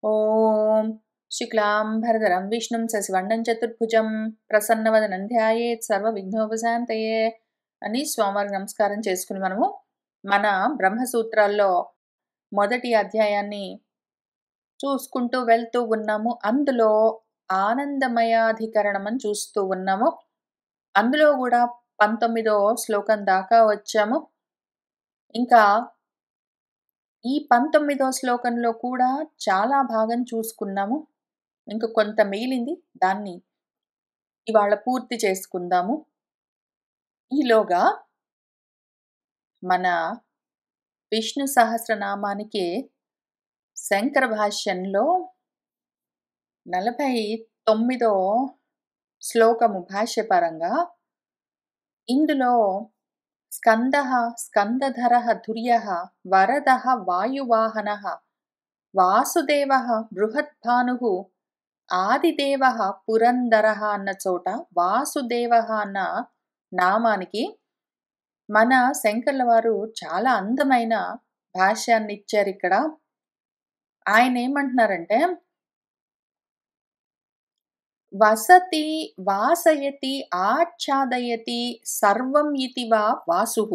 ఓం శుక్లాంబరధరం విష్ణుం శశివర్ణం చతుర్భుజం ప్రసన్నవదనం ధ్యాయేత్ సర్వ విఘ్నోపశాంతయే అని స్వామివారికి నమస్కారం చేసుకుని మనము మన బ్రహ్మసూత్రాల్లో మొదటి అధ్యాయాన్ని చూసుకుంటూ వెళ్తూ ఉన్నాము. అందులో ఆనందమయాధికరణం అని చూస్తూ ఉన్నాము. అందులో కూడా 19వ శ్లోకం దాకా వచ్చాము. ఇంకా ఈ 19వ శ్లోకంలో కూడా చాలా భాగం చూసుకున్నాము. ఇంక కొంత మిగిలింది, దాన్ని ఇవాళ పూర్తి చేసుకుందాము. ఈలోగా మన విష్ణు సహస్రనామానికి శంకర భాష్యంలో 49వ శ్లోకము భాష్యపరంగా ఇందులో స్కందః స్కందధరః తుర్యః వరదః వాయువాహనః వాసుదేవః బృహద్భానుః ఆదిదేవః పురందరః అన్న చోట వాసుదేవః అన్న నామానికి మన శంకర్ల వారు చాలా అందమైన భాష్యాన్ని ఇచ్చారు. ఇక్కడ ఆయన ఏమంటున్నారంటే, వసతి వాసయతి ఆచ్ఛాదయతి సర్వం ఇతి వా వాసుః.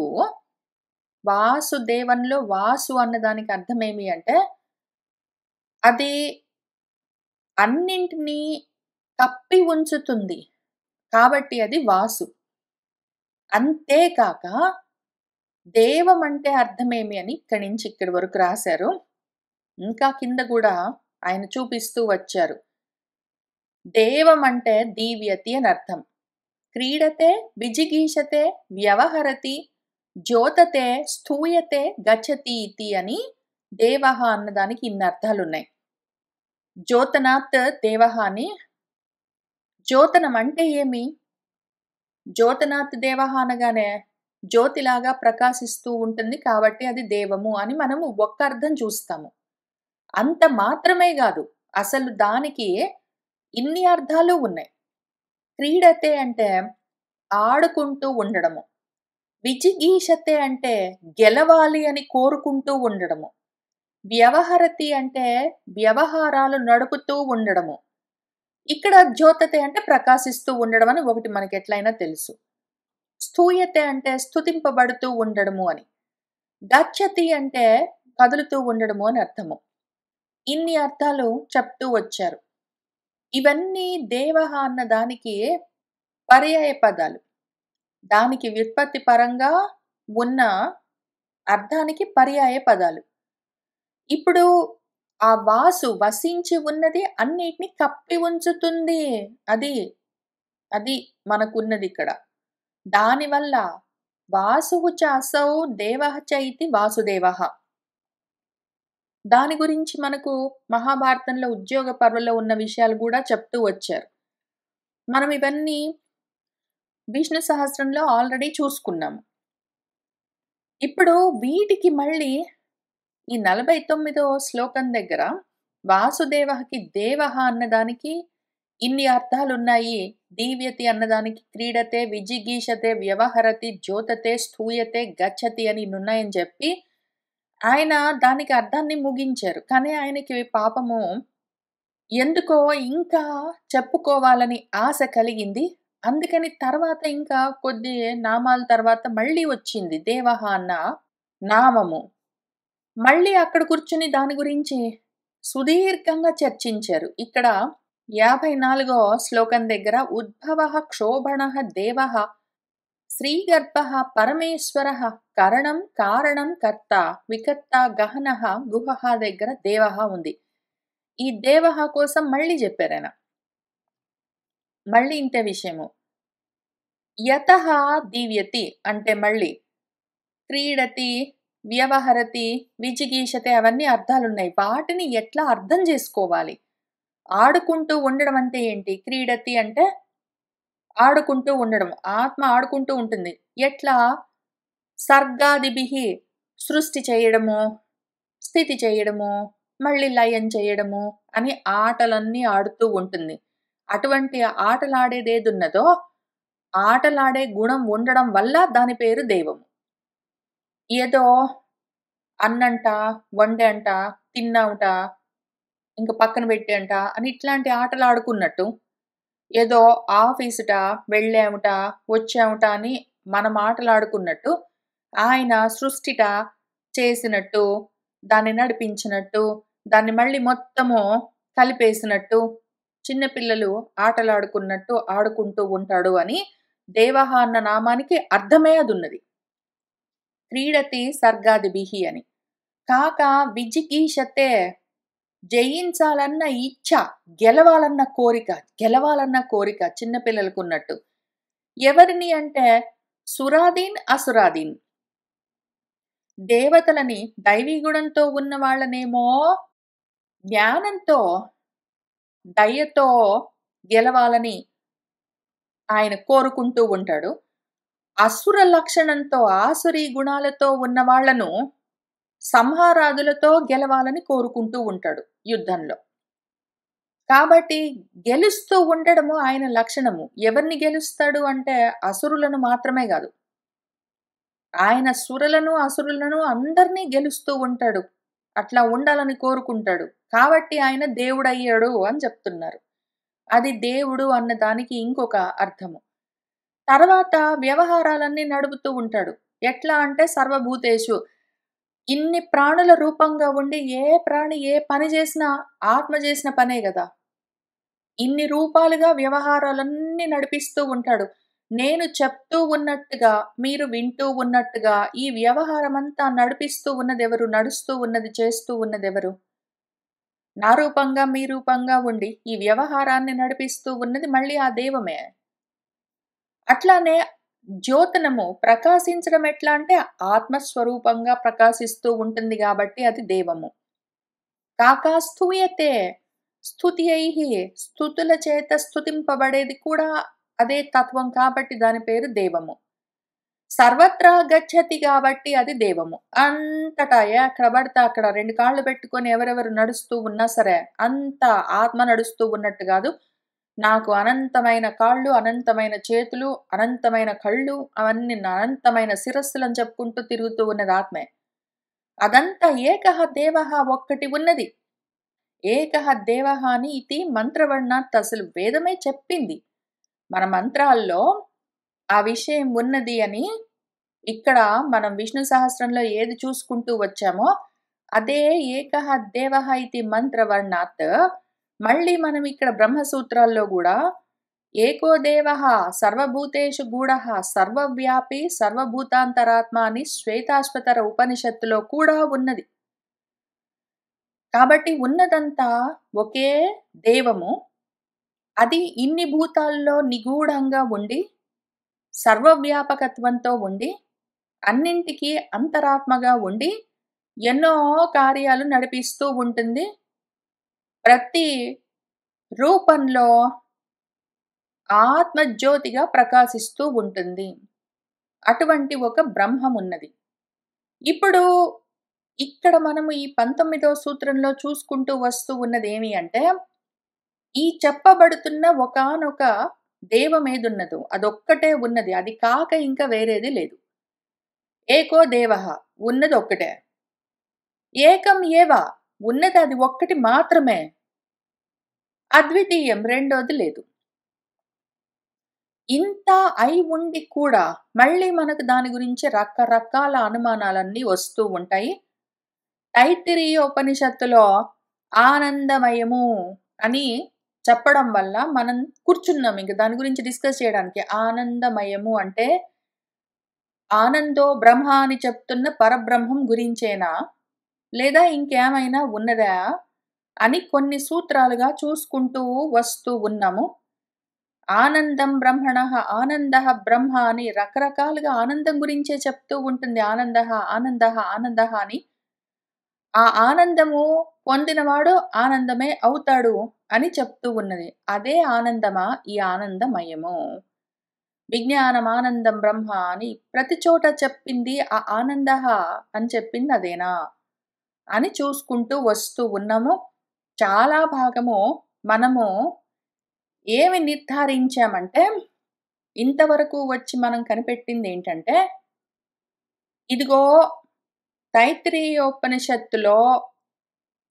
వాసుదేవంలో వాసు అన్నదానికి అర్థమేమి అంటే, అది అన్నింటినీ కప్పి ఉంచుతుంది కాబట్టి అది వాసు. అంతేకాక దేవం అంటే అర్థమేమి అని ఇక్కడి నుంచి ఇక్కడి వరకు రాశారు. ఇంకా కింద కూడా ఆయన చూపిస్తూ వచ్చారు. దేవం అంటే దీవ్యతి అని అర్థం. క్రీడతే విజిగీషతే వ్యవహరతి జ్యోతతే స్థూయతే గచ్చతి ఇతి అని దేవః అన్నదానికి ఇన్ని అర్థాలున్నాయి. జ్యోతనాత్ దేవః అని. జ్యోతనం అంటే ఏమి? జ్యోతనాత్ దేవః అనగానే జ్యోతిలాగా ప్రకాశిస్తూ ఉంటుంది కాబట్టి అది దేవము అని మనము ఒక్క అర్థం చూస్తాము. అంత మాత్రమే కాదు, అసలు దానికి ఇన్ని అర్థాలు ఉన్నాయి. క్రీడతే అంటే ఆడుకుంటూ ఉండడము, విజిగీషతే అంటే గెలవాలి అని కోరుకుంటూ ఉండడము, వ్యవహరతి అంటే వ్యవహారాలు నడుపుతూ ఉండడము. ఇక్కడ జ్యోతతే అంటే ప్రకాశిస్తూ ఉండడం అని ఒకటి మనకి ఎట్లయినా తెలుసు. స్థూయతే అంటే స్తుతింపబడుతూ ఉండడము అని. గచ్చతి అంటే కదులుతూ ఉండడము అని అర్థము. ఇన్ని అర్థాలు చెప్తూ వచ్చారు. ఇవన్నీ దేవః అన్న దానికి పర్యాయ పదాలు. దానికి వ్యుత్పత్తి పరంగా ఉన్న అర్థానికి పర్యాయ పదాలు. ఇప్పుడు ఆ వాసు వసించి ఉన్నది అన్నిటిని కప్పి ఉంచుతుంది. అది మనకున్నది ఇక్కడ. దానివల్ల వాసుః చ అసౌ దేవః చ ఇతి వాసుదేవః. దాని గురించి మనకు మహాభారతంలో ఉద్యోగ పర్వంలో ఉన్న విషయాలు కూడా చెప్తూ వచ్చారు. మనం ఇవన్నీ విష్ణు సహస్రంలో ఆల్రెడీ చూసుకున్నాము. ఇప్పుడు వీటికి మళ్ళీ ఈ 49వ శ్లోకం దగ్గర వాసుదేవకి దేవః అన్నదానికి ఇన్ని అర్థాలున్నాయి. దీవ్యతి అన్నదానికి క్రీడతే విజిగీషతే వ్యవహరతి జ్యోతతే స్థూయతే గచ్చతి అని ఉన్నాయని చెప్పి ఆయన దానికి అర్థాన్ని ముగించారు. కానీ ఆయనకి పాపము ఎందుకో ఇంకా చెప్పుకోవాలని ఆశ కలిగింది. అందుకని తర్వాత ఇంకా కొద్ది నామాల తర్వాత మళ్ళీ వచ్చింది దేవః అన్న నామము. మళ్ళీ అక్కడ కూర్చుని దాని గురించి సుదీర్ఘంగా చర్చించారు. ఇక్కడ 54వ శ్లోకం దగ్గర ఉద్భవః క్షోభణః దేవః శ్రీగర్భః పరమేశ్వరః కరణం కారణం కర్త వికర్త గహనః గుహః దగ్గర దేవః ఉంది. ఈ దేవః కోసం మళ్ళీ చెప్పారు ఆయన. మళ్ళీ ఇంతే విషయము. యతః దీవ్యతి అంటే మళ్ళీ క్రీడతి వ్యవహరతి విజిగీషతే అవన్నీ అర్థాలున్నాయి. వాటిని ఎట్లా అర్థం చేసుకోవాలి? ఆడుకుంటూ ఉండడం అంటే ఏంటి? క్రీడతి అంటే ఆడుకుంటూ ఉండడం, ఆత్మ ఆడుకుంటూ ఉంటుంది. ఎట్లా? సర్గాదిభిః సృష్టి చేయడము, స్థితి చేయడము, మళ్ళీ లయం చేయడము అని ఆటలన్నీ ఆడుతూ ఉంటుంది. అటువంటి ఆటలాడేదేదున్నదో ఆటలాడే గుణం ఉండడం వల్ల దాని పేరు దేవము. ఏదో అన్నంట వండంట తిన్నావుట ఇంక పక్కన పెట్టేంట అని ఇట్లాంటి ఆటలు ఆడుకున్నట్టు, ఏదో ఆఫీసుట, వెళ్ళాముట, వచ్చాముట అని మనం ఆటలాడుకున్నట్టు, ఆయన సృష్టిట చేసినట్టు, దాన్ని నడిపించినట్టు, దాన్ని మళ్ళీ మొత్తము కలిపేసినట్టు, చిన్న పిల్లలు ఆటలాడుకున్నట్టు ఆడుకుంటూ ఉంటాడు అని దేవః అన్న నామానికి అర్థమే అదున్నది. క్రీడతి సర్గాదిభిః అని. కాక విజిగీషతే జయించాలన్న ఇచ్ఛ, గెలవాలన్న కోరిక చిన్న పిల్లలకున్నట్టు. ఎవరిని అంటే సురాదీన్, అసురాదీన్. దేవతలని దైవీ గుణంతో ఉన్న వాళ్ళనేమో జ్ఞానంతో, దయతో గెలవాలని ఆయన కోరుకుంటూ ఉంటాడు. అసుర లక్షణంతో, ఆసురీ గుణాలతో ఉన్న వాళ్ళను సంహారాదులతో గెలవాలని కోరుకుంటూ ఉంటాడు యుద్ధంలో. కాబట్టి గెలుస్తూ ఉండడము ఆయన లక్షణము. ఎవరిని గెలుస్తాడు అంటే అసురులను మాత్రమే గాదు. ఆయన సురలను, అసురులను అందరినీ గెలుస్తూ ఉంటాడు. అట్లా ఉండాలని కోరుకుంటాడు. కాబట్టి ఆయన దేవుడయ్యాడు అని చెప్తున్నారు. అది దేవుడు అన్న దానికి ఇంకొక అర్థము. తర్వాత వ్యవహారాలన్నీ నడుపుతూ ఉంటాడు. ఎట్లా అంటే సర్వభూతేషు. ఇన్ని ప్రాణుల రూపంగా ఉండి ఏ ప్రాణి ఏ పని చేసినా ఆత్మ చేసిన పనే గదా! ఇన్ని రూపాలుగా వ్యవహారాలన్నీ నడిపిస్తూ ఉంటాడు. నేను చెప్తూ ఉన్నట్టుగా, మీరు వింటూ ఉన్నట్టుగా ఈ వ్యవహారమంతా నడిపిస్తూ ఉన్నదెవరు? నడుస్తూ ఉన్నది, చేస్తూ ఉన్నదెవరు? నా రూపంగా, మీ రూపంగా ఉండి ఈ వ్యవహారాన్ని నడిపిస్తూ ఉన్నది మళ్ళీ ఆ దైవమే. అట్లానే జ్యోతనము ప్రకాశించడం ఎట్లా అంటే ఆత్మస్వరూపంగా ప్రకాశిస్తూ ఉంటుంది గాబట్టి అది దేవము. కాకా స్తూయతే స్తుతియైః, స్తుతుల చేత స్తుతింపబడేది కూడా అదే తత్వం కాబట్టి దాని పేరు దేవము. సర్వత్రా గచ్చతి కాబట్టి అది దేవము. అంతటా ఎక్కడ పడితే అక్కడ 2 కాళ్ళు పెట్టుకొని ఎవరెవరు నడుస్తూ ఉన్నా సరే, అంత ఆత్మ నడుస్తూ ఉన్నట్టు గాదు. నాకు అనంతమైన కాళ్ళు, అనంతమైన చేతులు, అనంతమైన కళ్ళు, అవన్నీ అనంతమైన శిరస్సులని చెప్పుకుంటూ తిరుగుతూ ఉన్నది ఆత్మే. అదంతా ఏకః దేవః ఒక్కటి ఉన్నది. ఏకః దేవః అని ఇది మంత్రవర్ణాత్ అసలు వేదమే చెప్పింది. మన మంత్రాల్లో ఆ విషయం ఉన్నది అని ఇక్కడ మనం విష్ణు సహస్రంలో ఏది చూసుకుంటూ వచ్చామో అదే ఏకః దేవః ఇది మంత్రవర్ణాత్. మళ్ళీ మనం ఇక్కడ బ్రహ్మసూత్రాల్లో గూడా ఏకో దేవః సర్వభూతేషు గూఢః సర్వవ్యాపి సర్వభూతాంతరాత్మ అని శ్వేతాశ్వతర ఉపనిషత్తులో కూడా ఉన్నది. కాబట్టి ఉన్నదంతా ఒకే దేవము. అది ఇన్ని భూతాల్లో నిగూఢంగా ఉండి, సర్వవ్యాపకత్వంతో ఉండి, అన్నింటికీ అంతరాత్మగా ఉండి, ఎన్నో కార్యాలు నడిపిస్తూ ఉంటుంది. ప్రతి రూపంలో ఆత్మజ్యోతిగా ప్రకాశిస్తూ ఉంటుంది. అటువంటి ఒక బ్రహ్మమున్నది. ఇప్పుడు ఇక్కడ మనము ఈ 19వ సూత్రంలో చూసుకుంటూ వస్తూ ఉన్నదేమి అంటే, ఈ చెప్పబడుతున్న ఒకానొక దేవమేదున్నదో అదొక్కటే ఉన్నది. అది కాక ఇంకా వేరేది లేదు. ఏకో దేవః ఉన్నదొక్కటే. ఏకం ఏవ ఉన్నది అది ఒక్కటి మాత్రమే. అద్వితీయం రెండోది లేదు. ఇంత అయి ఉండి కూడా మళ్ళీ మనకు దాని గురించి రకరకాల అనుమానాలన్నీ వస్తూ ఉంటాయి. తైత్తిరీయ ఉపనిషత్తులో ఆనందమయము అని చెప్పడం వల్ల మనం కూర్చున్నాం ఇంక దాని గురించి డిస్కస్ చేయడానికి. ఆనందమయము అంటే ఆనందో బ్రహ్మ అని చెప్తున్న పరబ్రహ్మం గురించేనా? లేదా ఇంకేమైనా ఉన్నదా? అని కొన్ని సూత్రాలుగా చూసుకుంటూ వస్తూ ఉన్నాము. ఆనందం బ్రహ్మణః, ఆనందః బ్రహ్మ అని రకరకాలుగా ఆనందం గురించే చెప్తూ ఉంటుంది. ఆనందః, ఆనందః, ఆనందః అని. ఆ ఆనందము పొందినవాడు ఆనందమే అవుతాడు అని చెప్తూ ఉన్నది. అదే ఆనందమా? ఈ ఆనందమయము. విజ్ఞానమానందం బ్రహ్మ అని ప్రతి చోట చెప్పింది ఆ ఆనందః అని చెప్పింది అదేనా? అని చూసుకుంటూ వస్తూ ఉన్నాము. చాలా భాగము మనము ఏమి నిర్ధారించామంటే, ఇంతవరకు వచ్చి మనం కనిపెట్టిందేంటంటే, ఇదిగో తైత్తిరీయోపనిషత్తులో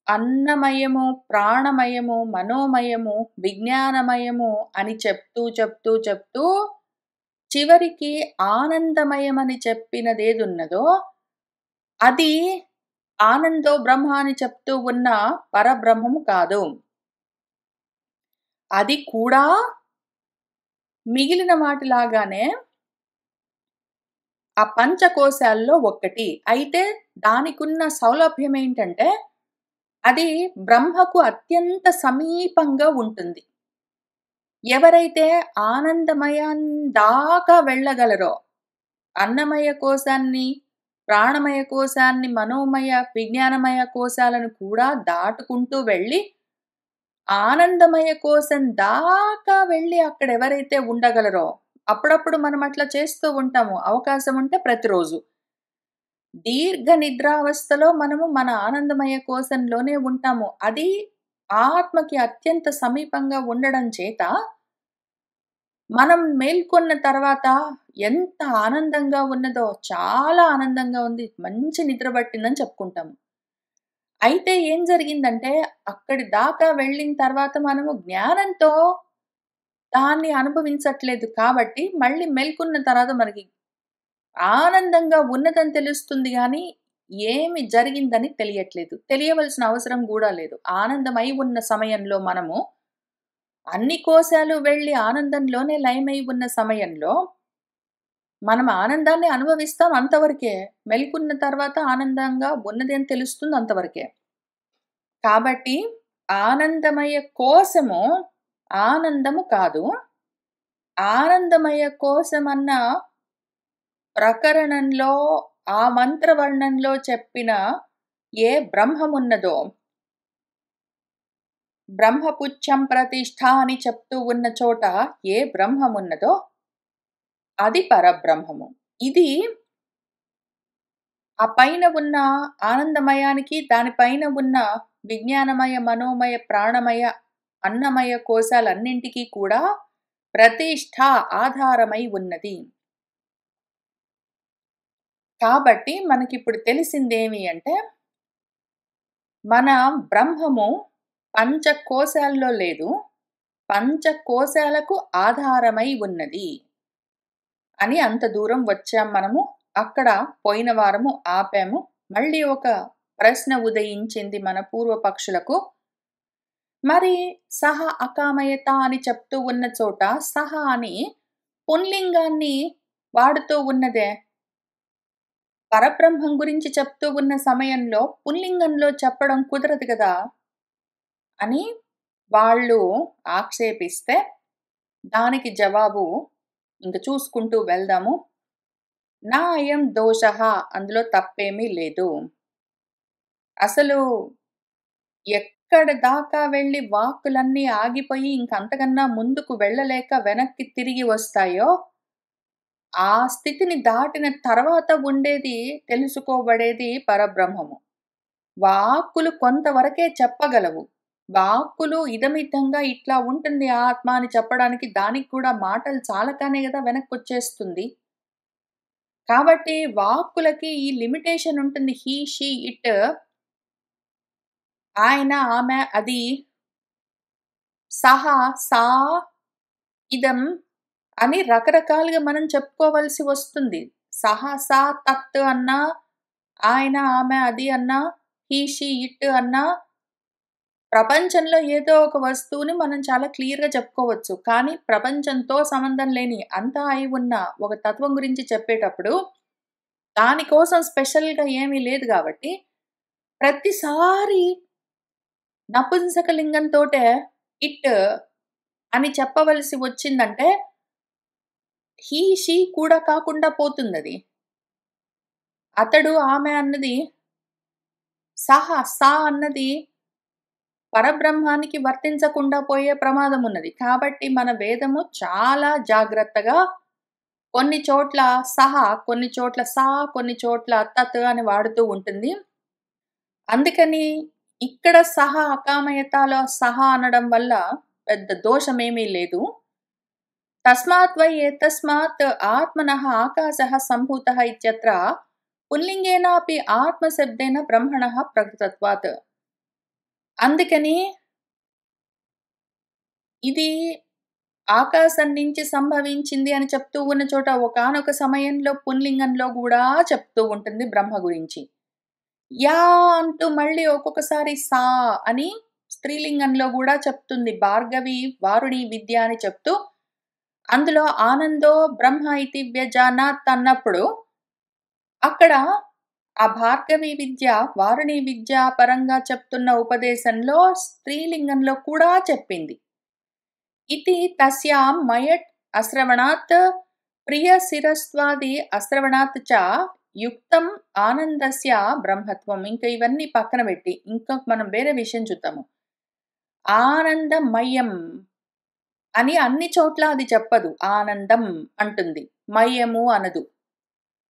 అన్నమయము, ప్రాణమయము, మనోమయము, విజ్ఞానమయము అని చెప్తూ చివరికి ఆనందమయమని చెప్పినదేదున్నదో అది ఆనందో బ్రహ్మ అని చెప్తూ ఉన్న పరబ్రహ్మము కాదు. అది కూడా మిగిలిన వాటిలాగానే ఆ పంచకోశాల్లో ఒక్కటి. అయితే దానికున్న సౌలభ్యం ఏంటంటే అది బ్రహ్మకు అత్యంత సమీపంగా ఉంటుంది. ఎవరైతే ఆనందమయం దాకా వెళ్ళగలరో, అన్నమయ కోశాన్ని, ప్రాణమయ కోశాన్ని, మనోమయ, విజ్ఞానమయ కోశాలను కూడా దాటుకుంటూ వెళ్ళి ఆనందమయ కోశం దాకా వెళ్ళి అక్కడ ఎవరైతే ఉండగలరో, అప్పుడప్పుడు మనం అట్లా చేస్తూ ఉంటాము. అవకాశం ఉంటే ప్రతిరోజు. దీర్ఘ నిద్రావస్థలో మనము మన ఆనందమయ కోశంలోనే ఉంటాము. అది ఆత్మకి అత్యంత సమీపంగా ఉండడం చేత మనం మేల్కొన్న తర్వాత ఎంత ఆనందంగా ఉన్నదో, చాలా ఆనందంగా ఉంది, మంచి నిద్ర పట్టిందని చెప్పుకుంటాము. అయితే ఏం జరిగిందంటే అక్కడి దాకా వెళ్ళిన తర్వాత మనము జ్ఞానంతో దాన్ని అనుభవించట్లేదు కాబట్టి మళ్ళీ మేల్కొన్న తర్వాత మనకి ఆనందంగా ఉన్నదని తెలుస్తుంది గానీ, ఏమి జరిగిందని తెలియట్లేదు. తెలియవలసిన అవసరం గూడా లేదు. ఆనందమై ఉన్న సమయంలో మనము అన్ని కోశాలు వెళ్ళి ఆనందంలోనే లయమై ఉన్న సమయంలో మనం ఆనందాన్ని అనుభవిస్తాం అంతవరకే. మెలుకున్న తర్వాత ఆనందంగా ఉన్నది అని తెలుస్తుంది అంతవరకే. కాబట్టి ఆనందమయ కోశము ఆనందము కాదు. ఆనందమయ కోశమన్న ప్రకరణంలో ఆ మంత్రవర్ణంలో చెప్పిన ఏ బ్రహ్మమున్నదో, బ్రహ్మపుచ్చం ప్రతిష్ఠ అని చెప్తూ ఉన్న చోట ఏ బ్రహ్మమున్నదో అది పరబ్రహ్మము. ఇది ఆ పైన ఉన్న ఆనందమయానికి, దానిపైన ఉన్న విజ్ఞానమయ, మనోమయ, ప్రాణమయ, అన్నమయ కోశాలన్నింటికీ కూడా ప్రతిష్ఠ ఆధారమై ఉన్నది. కాబట్టి మనకిప్పుడు తెలిసిందేమి అంటే, మన బ్రహ్మము పంచకోశాల్లో లేదు, పంచకోశాలకు ఆధారమై ఉన్నది అని అంత దూరం వచ్చాం మనము. అక్కడ పోయిన వారము ఆపాము. మళ్ళీ ఒక ప్రశ్న ఉదయించింది మన పూర్వపక్షులకు. మరి సహ అకామయత అని చెప్తూ ఉన్న చోట సహ అని పుంలింగాన్ని వాడుతూ ఉన్నదే, పరబ్రహ్మం గురించి చెప్తూ ఉన్న సమయంలో పుల్లింగంలో చెప్పడం కుదరదు కదా అని వాళ్ళు ఆక్షేపిస్తే దానికి జవాబు ఇంక చూసుకుంటూ వెళ్దాము. నా అయం దోషః, అందులో తప్పేమీ లేదు. అసలు ఎక్కడ దాకా వెళ్ళి వాక్కులన్నీ ఆగిపోయి ఇంకంతకన్నా ముందుకు వెళ్ళలేక వెనక్కి తిరిగి వస్తాయో ఆ స్థితిని దాటిన తర్వాత ఉండేది తెలుసుకోబడేది పరబ్రహ్మము. వాక్కులు కొంతవరకే చెప్పగలవు. వాక్కులు ఇదమిద్దంగా ఇట్లా ఉంటుంది ఆత్మ అని చెప్పడానికి దానికి కూడా మాటలు చాలకనే కదా వెనక్కొచ్చేస్తుంది. కాబట్టి వాక్కులకి ఈ లిమిటేషన్ ఉంటుంది. హీ, షీ, ఇట్, ఆయన, ఆమె, అది, సహ, సా, ఇదం అని రకరకాలుగా మనం చెప్పుకోవలసి వస్తుంది. సహ, సా, తత్ అన్నా, ఆయన, ఆమె, అది అన్నా, హీ, షీ, ఇట్ అన్నా ప్రపంచంలో ఏదో ఒక వస్తువుని మనం చాలా క్లియర్‌గా చెప్పుకోవచ్చు. కానీ ప్రపంచంతో సంబంధం లేని అంతా అయి ఉన్న ఒక తత్వం గురించి చెప్పేటప్పుడు దానికోసం స్పెషల్‌గా ఏమీ లేదు గాబట్టి ప్రతిసారి నపుంసకలింగంతోటే ఇట్ అని చెప్పవలసి వచ్చిందంటే హీ, షీ కూడా కాకుండా పోతుందది. అతడు, ఆమె అన్నది, సహ, సా అన్నది పరబ్రహ్మానికి వర్తించకుండా పోయే ప్రమాదం ఉన్నది. కాబట్టి మన వేదము చాలా జాగ్రత్తగా కొన్ని చోట్ల సహ, కొన్ని చోట్ల సా, కొన్ని చోట్ల తత్ అని వాడుతూ ఉంటుంది. అందుకని ఇక్కడ సహ అకామయతలో సహ అనడం వల్ల పెద్ద దోషమేమీ లేదు. తస్మాత్ వై ఏతస్మాత్ ఆత్మనః ఆకాశః సంభూతః ఇత్యత్ర పుల్లింగేనాపి ఆత్మశబ్దేన బ్రహ్మణః ప్రకృతత్వాత్. అందుకని ఇది ఆకాశం నుంచి సంభవించింది అని చెప్తూ ఉన్న చోట ఒకానొక సమయంలో పుంలింగంలో గూడా చెప్తూ ఉంటుంది బ్రహ్మ గురించి. యా అంటూ మళ్ళీ ఒక్కొక్కసారి సా అని స్త్రీలింగంలో గూడా చెప్తుంది. భార్గవి వారుణి విద్య అని చెప్తూ అందులో ఆనందో బ్రహ్మ ఇతి వ్యజానాత్ అన్నప్పుడు అక్కడ ఆ భార్గవి విద్య, వారుణి విద్య పరంగా చెప్తున్న ఉపదేశంలో స్త్రీలింగంలో కూడా చెప్పింది. ఇతి తస్యాం మయట్ అశ్రవణాత్ ప్రియశిరస్త్వాది అశ్రవణాత్ చ యుక్తం ఆనందస్య బ్రహ్మత్వం. ఇంకా ఇవన్నీ పక్కన పెట్టి ఇంకా మనం వేరే విషయం చూద్దాము. ఆనందమయం అని అన్ని చోట్ల అది చెప్పదు. ఆనందం అంటుంది, మయము అనదు.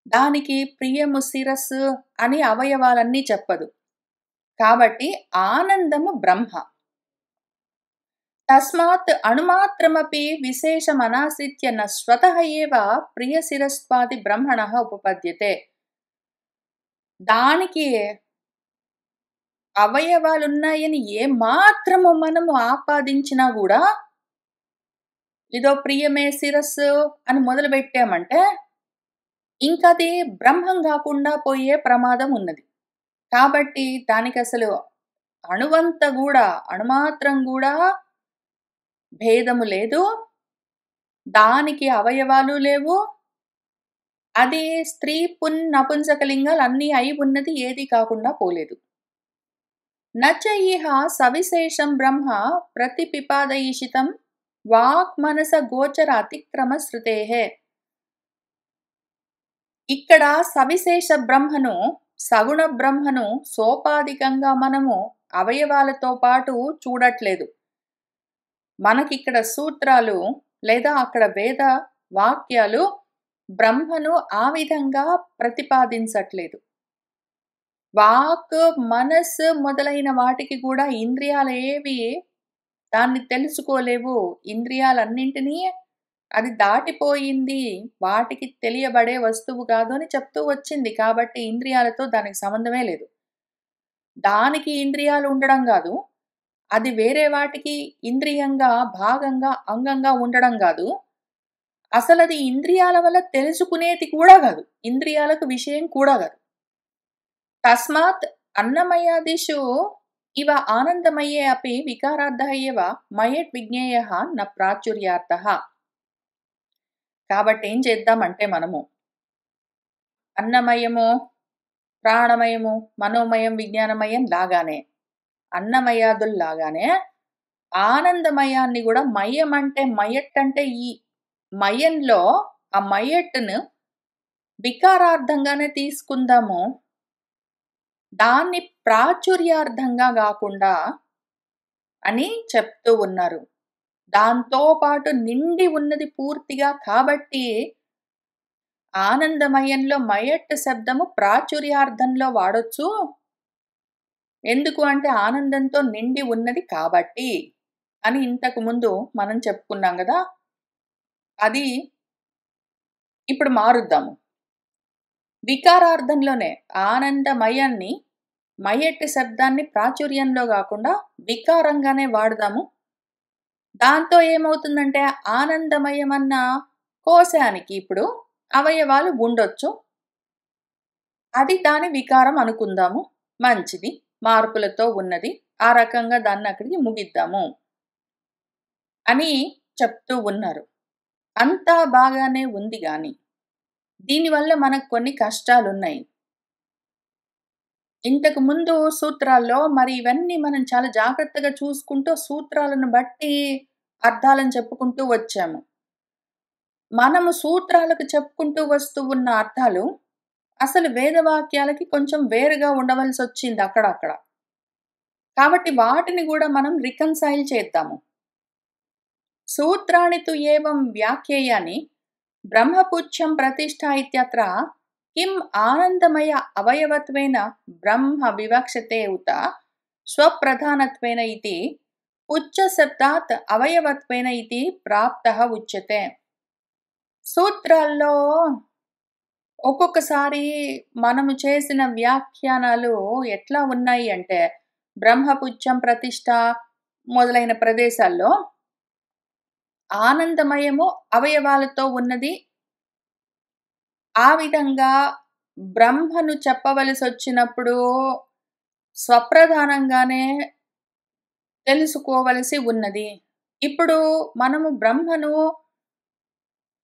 దానికి ప్రియము శిరస్సు అని అవయవాలన్నీ చెప్పదు. కాబట్టి ఆనందము బ్రహ్మ. తస్మాత్ అణుమాత్రమపి విశేషమనాశ్రిత్య న స్వతః ఏవ ప్రియశిరస్త్వాది బ్రహ్మణః ఉపపద్యతే. దానికి అవయవాలున్నాయని ఏ మాత్రము మనము ఆపాదించినా కూడా ఇదో ప్రియమే శిరస్సు అని మొదలు పెట్టామంటే ఇంకది బ్రహ్మం కాకుండా పోయే ప్రమాదం ఉన్నది. కాబట్టి దానికి అసలు అణువంత కూడా అణుమాత్రం కూడా భేదము లేదు. దానికి అవయవాలు లేవు. అది స్త్రీ నపుంసకలింగాలు అన్నీ అయి ఉన్నది, ఏది కాకుండా పోలేదు. నచ ఇహ సవిశేషం బ్రహ్మ ప్రతిపిపాదయిషితం వాక్ మనస గోచర అతిక్రమ శృతేహే. ఇక్కడ సవిశేష బ్రహ్మను, సగుణ బ్రహ్మను సోపాధికంగా మనము అవయవాలతో పాటు చూడట్లేదు. మనకిక్కడ సూత్రాలు లేదా అక్కడ వేద వాక్యాలు బ్రహ్మను ఆ విధంగా ప్రతిపాదించట్లేదు. వాక్, మనస్సు మొదలైన వాటికి కూడా ఇంద్రియాలు ఏవి దాన్ని తెలుసుకోలేవు. ఇంద్రియాలన్నింటినీ అది దాటిపోయింది, వాటికి తెలియబడే వస్తువు కాదు అని చెప్తూ వచ్చింది. కాబట్టి ఇంద్రియాలతో దానికి సంబంధమే లేదు. దానికి ఇంద్రియాలు ఉండడం కాదు, అది వేరే వాటికి ఇంద్రియంగా భాగంగా అంగంగా ఉండడం కాదు, అసలు అది ఇంద్రియాల వల్ల తెలుసుకునేది కూడా కాదు, ఇంద్రియాలకు విషయం కూడా కాదు. తస్మాత్ అన్నమయాదిషు ఇవ ఆనందమయే అపి వికారార్థ ఏవ మయట్ విజ్ఞేయ న ప్రాచుర్యార్థ. కాబట్టి ఏం చేద్దామంటే మనము అన్నమయము, ప్రాణమయము, మనోమయం, విజ్ఞానమయం లాగానే, అన్నమయాదుల్లాగానే ఆనందమయాన్ని కూడా మయం అంటే మయట్ అంటే ఈ మయంలో ఆ మయట్టును వికారార్థంగానే తీసుకుందాము. దాన్ని ప్రాచుర్యార్థంగా కాకుండా అని చెప్తూ ఉన్నారు. దాంతో పాటు నిండి ఉన్నది పూర్తిగా. కాబట్టి ఆనందమయంలో మయట్ శబ్దము ప్రాచుర్యార్థంలో వాడొచ్చు. ఎందుకు అంటే ఆనందంతో నిండి ఉన్నది కాబట్టి అని ఇంతకు ముందు మనం చెప్పుకున్నాం కదా. అది ఇప్పుడు మారుద్దాము. వికారార్థంలోనే ఆనందమయాన్ని, మయట్ శబ్దాన్ని ప్రాచుర్యంలో కాకుండా వికారంగానే వాడదాము. దాంతో ఏమవుతుందంటే ఆనందమయమన్న కోశానికి ఇప్పుడు అవయవాలు ఉండొచ్చు, అది దాని వికారం అనుకుందాము. మంచిది, మార్పులతో ఉన్నది, ఆ రకంగా దాన్ని అక్కడికి ముగిద్దాము అని చెప్తూ ఉన్నారు. అంతా బాగానే ఉంది గాని దీనివల్ల మనకు కొన్ని కష్టాలున్నాయి. ఇంతకు ముందు సూత్రాల్లో మరి ఇవన్నీ మనం చాలా జాగ్రత్తగా చూసుకుంటూ సూత్రాలను బట్టి అర్థాలను చెప్పుకుంటూ వచ్చాము. మనము సూత్రాలకు చెప్పుకుంటూ వస్తూ ఉన్న అర్థాలు అసలు వేదవాక్యాలకి కొంచెం వేరుగా ఉండవలసి వచ్చింది అక్కడక్కడ. కాబట్టి వాటిని కూడా మనం రికన్సైల్ చేద్దాము. సూత్రాణి తు ఏవం వ్యాఖ్యేయాని బ్రహ్మపుచ్చం ప్రతిష్ఠా ఇత్యత్ర కిం ఆనందమయ అవయవత్వేన బ్రహ్మ వివక్షతే ఉత స్వప్రధానత్వేన ఇతి పుచ్చ శబ్దాత్ అవయవత్వేన ఇతి ప్రాప్తః ఉచ్యతే. సూత్రాల్లో ఒక్కొక్కసారి మనము చేసిన వ్యాఖ్యానాలు ఎట్లా ఉన్నాయి అంటే బ్రహ్మపుచ్చం ప్రతిష్ఠ మొదలైన ప్రదేశాల్లో ఆనందమయము అవయవాలతో ఉన్నది. ఆ విధంగా బ్రహ్మను చెప్పవలసొచ్చినప్పుడు స్వప్రధానంగానే తెలుసుకోవలసి ఉన్నది. ఇప్పుడు మనము బ్రహ్మను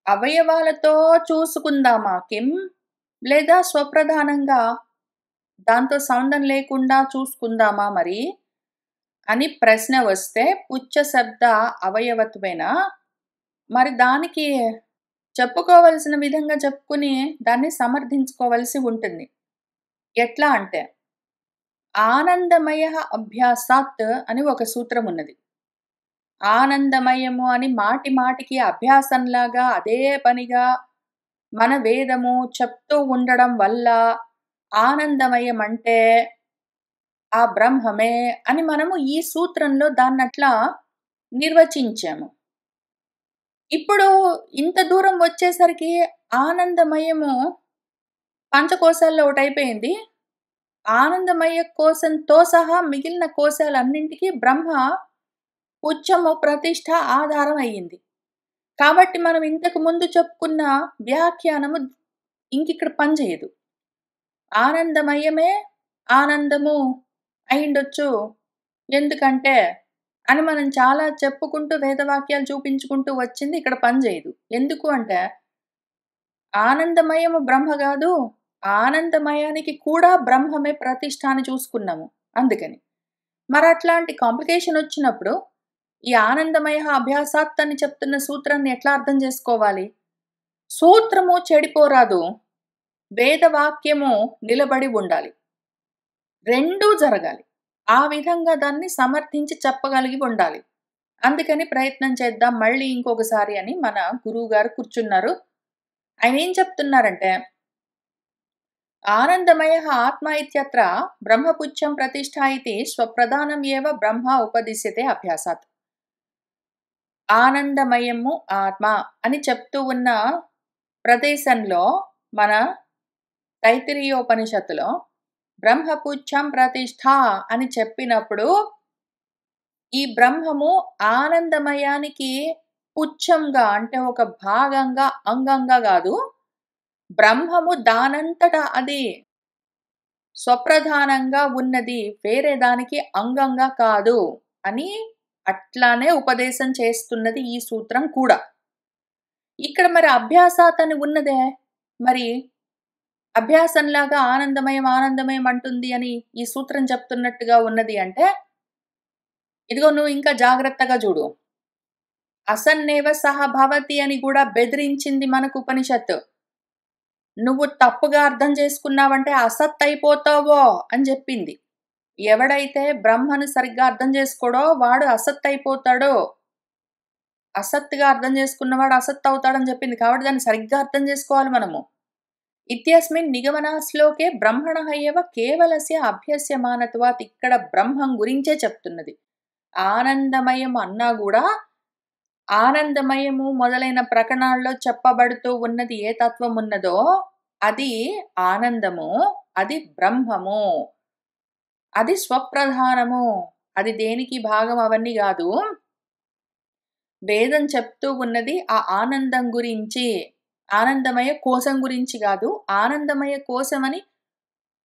అవయవాలతో చూసుకుందామా కిం? లేదా స్వప్రధానంగా దాంతో సంబంధం లేకుండా చూసుకుందామా మరి? అని ప్రశ్న వస్తే పుచ్చ శబ్ద అవయవత్వేనా? మరి దానికి చెప్పుకోవలసిన విధంగా చెప్పుకుని దాన్ని సమర్థించుకోవలసి ఉంటుంది. ఎట్లా అంటే ఆనందమయ అభ్యాసాత్ అని ఒక సూత్రం ఉన్నది. ఆనందమయము అని మాటి మాటికి అభ్యాసంలాగా అదే పనిగా మన వేదము చెప్తూ ఉండడం వల్ల ఆనందమయం అంటే ఆ బ్రహ్మమే అని మనము ఈ సూత్రంలో దాన్నట్లా నిర్వచించాము. ఇప్పుడు ఇంత దూరం వచ్చేసరికి ఆనందమయము పంచకోశాల్లో ఒకటైపోయింది. ఆనందమయ కోశంతో సహా మిగిలిన కోశాలన్నింటికి బ్రహ్మ ఉచ్చము ప్రతిష్ఠ ఆధారం అయ్యింది. కాబట్టి మనం ఇంతకు ముందు చెప్పుకున్న వ్యాఖ్యానము ఇంకిక్కడ పనిచేయదు. ఆనందమయమే ఆనందము అయిండొచ్చు. ఎందుకంటే అని మనం చాలా చెప్పుకుంటూ వేదవాక్యాలు చూపించుకుంటూ వచ్చింది ఇక్కడ పనిచేయదు. ఎందుకు అంటే ఆనందమయము బ్రహ్మ గాదు. ఆనందమయానికి కూడా బ్రహ్మమే ప్రతిష్ఠ అని చూసుకున్నాము. అందుకని. మరట్లాంటి కాంప్లికేషన్ వచ్చినప్పుడు ఈ ఆనందమయ అభ్యాసాత్ అని చెప్తున్న సూత్రాన్ని ఎట్లా అర్థం చేసుకోవాలి? సూత్రము చెడిపోరాదు. వేదవాక్యము నిలబడి ఉండాలి. రెండూ జరగాలి. ఆ విధంగా దాన్ని సమర్థించి చెప్పగలిగి ఉండాలి. అందుకని ప్రయత్నం చేద్దాం మళ్ళీ ఇంకొకసారి అని మన గురువుగారు కూర్చున్నారు. ఆయన ఏం చెప్తున్నారంటే ఆనందమయ ఆత్మ ఇత్యత్ర బ్రహ్మపుచ్చం ప్రతిష్ఠ ఇది స్వప్రధానం ఏవ బ్రహ్మ ఉపదిశ్యతే అభ్యాసాత్. ఆనందమయము ఆత్మ అని చెప్తూ ఉన్న ప్రదేశంలో మన తైత్తిరీయోపనిషత్తులో బ్రహ్మపుచ్చం ప్రతిష్ఠ అని చెప్పినప్పుడు ఈ బ్రహ్మము ఆనందమయానికి పుచ్చంగా అంటే ఒక భాగంగా అంగంగా కాదు. బ్రహ్మము దానంతటా అది స్వప్రధానంగా ఉన్నది. వేరే దానికి అంగంగా కాదు అని అట్లానే ఉపదేశం చేస్తున్నది ఈ సూత్రం కూడా. ఇక్కడ మరి అభ్యాసాత్ అని ఉన్నదే. మరి అభ్యాసంలాగా ఆనందమయం ఆనందమయం అంటుంది అని ఈ సూత్రం చెప్తున్నట్టుగా ఉన్నది అంటే ఇదిగో నువ్వు ఇంకా జాగ్రత్తగా చూడు. అసన్నేవ సహ భవతి అని కూడా బెదిరించింది మనకు ఉపనిషత్తు. నువ్వు తప్పుగా అర్థం చేసుకున్నావంటే అసత్ అయిపోతావో అని చెప్పింది. ఎవడైతే బ్రహ్మను సరిగ్గా అర్థం చేసుకోడో వాడు అసత్ అయిపోతాడో. అసత్తుగా అర్థం చేసుకున్నవాడు అసత్ అవుతాడని చెప్పింది. కాబట్టి దాన్ని సరిగ్గా అర్థం చేసుకోవాలి మనము. ఇత్యస్మిన్ నిగమనా శ్లోకే బ్రహ్మణః ఏవ కేవలస్య అభ్యస్యమానత్వాత్. ఇక్కడ బ్రహ్మం గురించే చెప్తున్నది. ఆనందమయం అన్నా కూడా ఆనందమయము మొదలైన ప్రకరణాల్లో చెప్పబడుతూ ఉన్నది ఏ తత్వం ఉన్నదో అది ఆనందము, అది బ్రహ్మము, అది స్వప్రధానము, అది దేనికి భాగం అవన్నీ కాదు. వేదం చెప్తూ ఉన్నది ఆ ఆనందం గురించి, ఆనందమయ కోశం గురించి కాదు. ఆనందమయ కోశం అని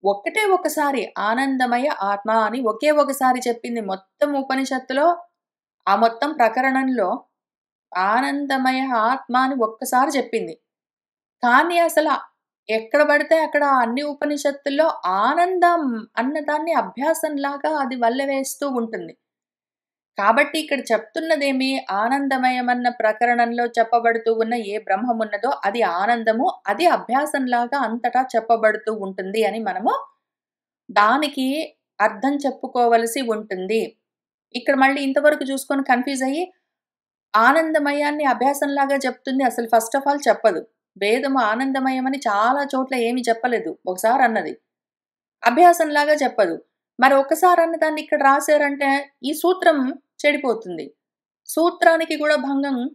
ఒక్కటే ఒకసారి ఆనందమయ ఆత్మ అని ఒకే ఒకసారి చెప్పింది మొత్తం ఉపనిషత్తులో. ఆ మొత్తం ప్రకరణంలో ఆనందమయ ఆత్మ అని ఒక్కసారి చెప్పింది. కానీ అసలు ఎక్కడ పడితే అక్కడ అన్ని ఉపనిషత్తుల్లో ఆనందం అన్నదాన్ని అభ్యాసంలాగా అది వల్లెవేస్తూ ఉంటుంది. కాబట్టి ఇక్కడ చెప్తున్నదేమి ఆనందమయమన్న ప్రకరణంలో చెప్పబడుతూ ఉన్న ఏ బ్రహ్మమున్నదో అది ఆనందము, అది అభ్యాసంలాగా అంతటా చెప్పబడుతూ ఉంటుంది అని మనము దానికి అర్థం చెప్పుకోవలసి ఉంటుంది. ఇక్కడ మళ్ళీ ఇంతవరకు చూసుకొని కన్ఫ్యూజ్ అయ్యి ఆనందమయాన్ని అభ్యాసంలాగా చెప్తుంది. అసలు ఫస్ట్ ఆఫ్ ఆల్ చెప్పదు. వేదము ఆనందమయమని చాలా చోట్ల ఏమి చెప్పలేదు. ఒకసారి అన్నది. అభ్యాసంలాగా చెప్పదు. మరి ఒక్కసారి అన్న దాన్ని ఇక్కడ రాశారంటే ఈ సూత్రం చెడిపోతుంది. సూత్రానికి కూడా భంగం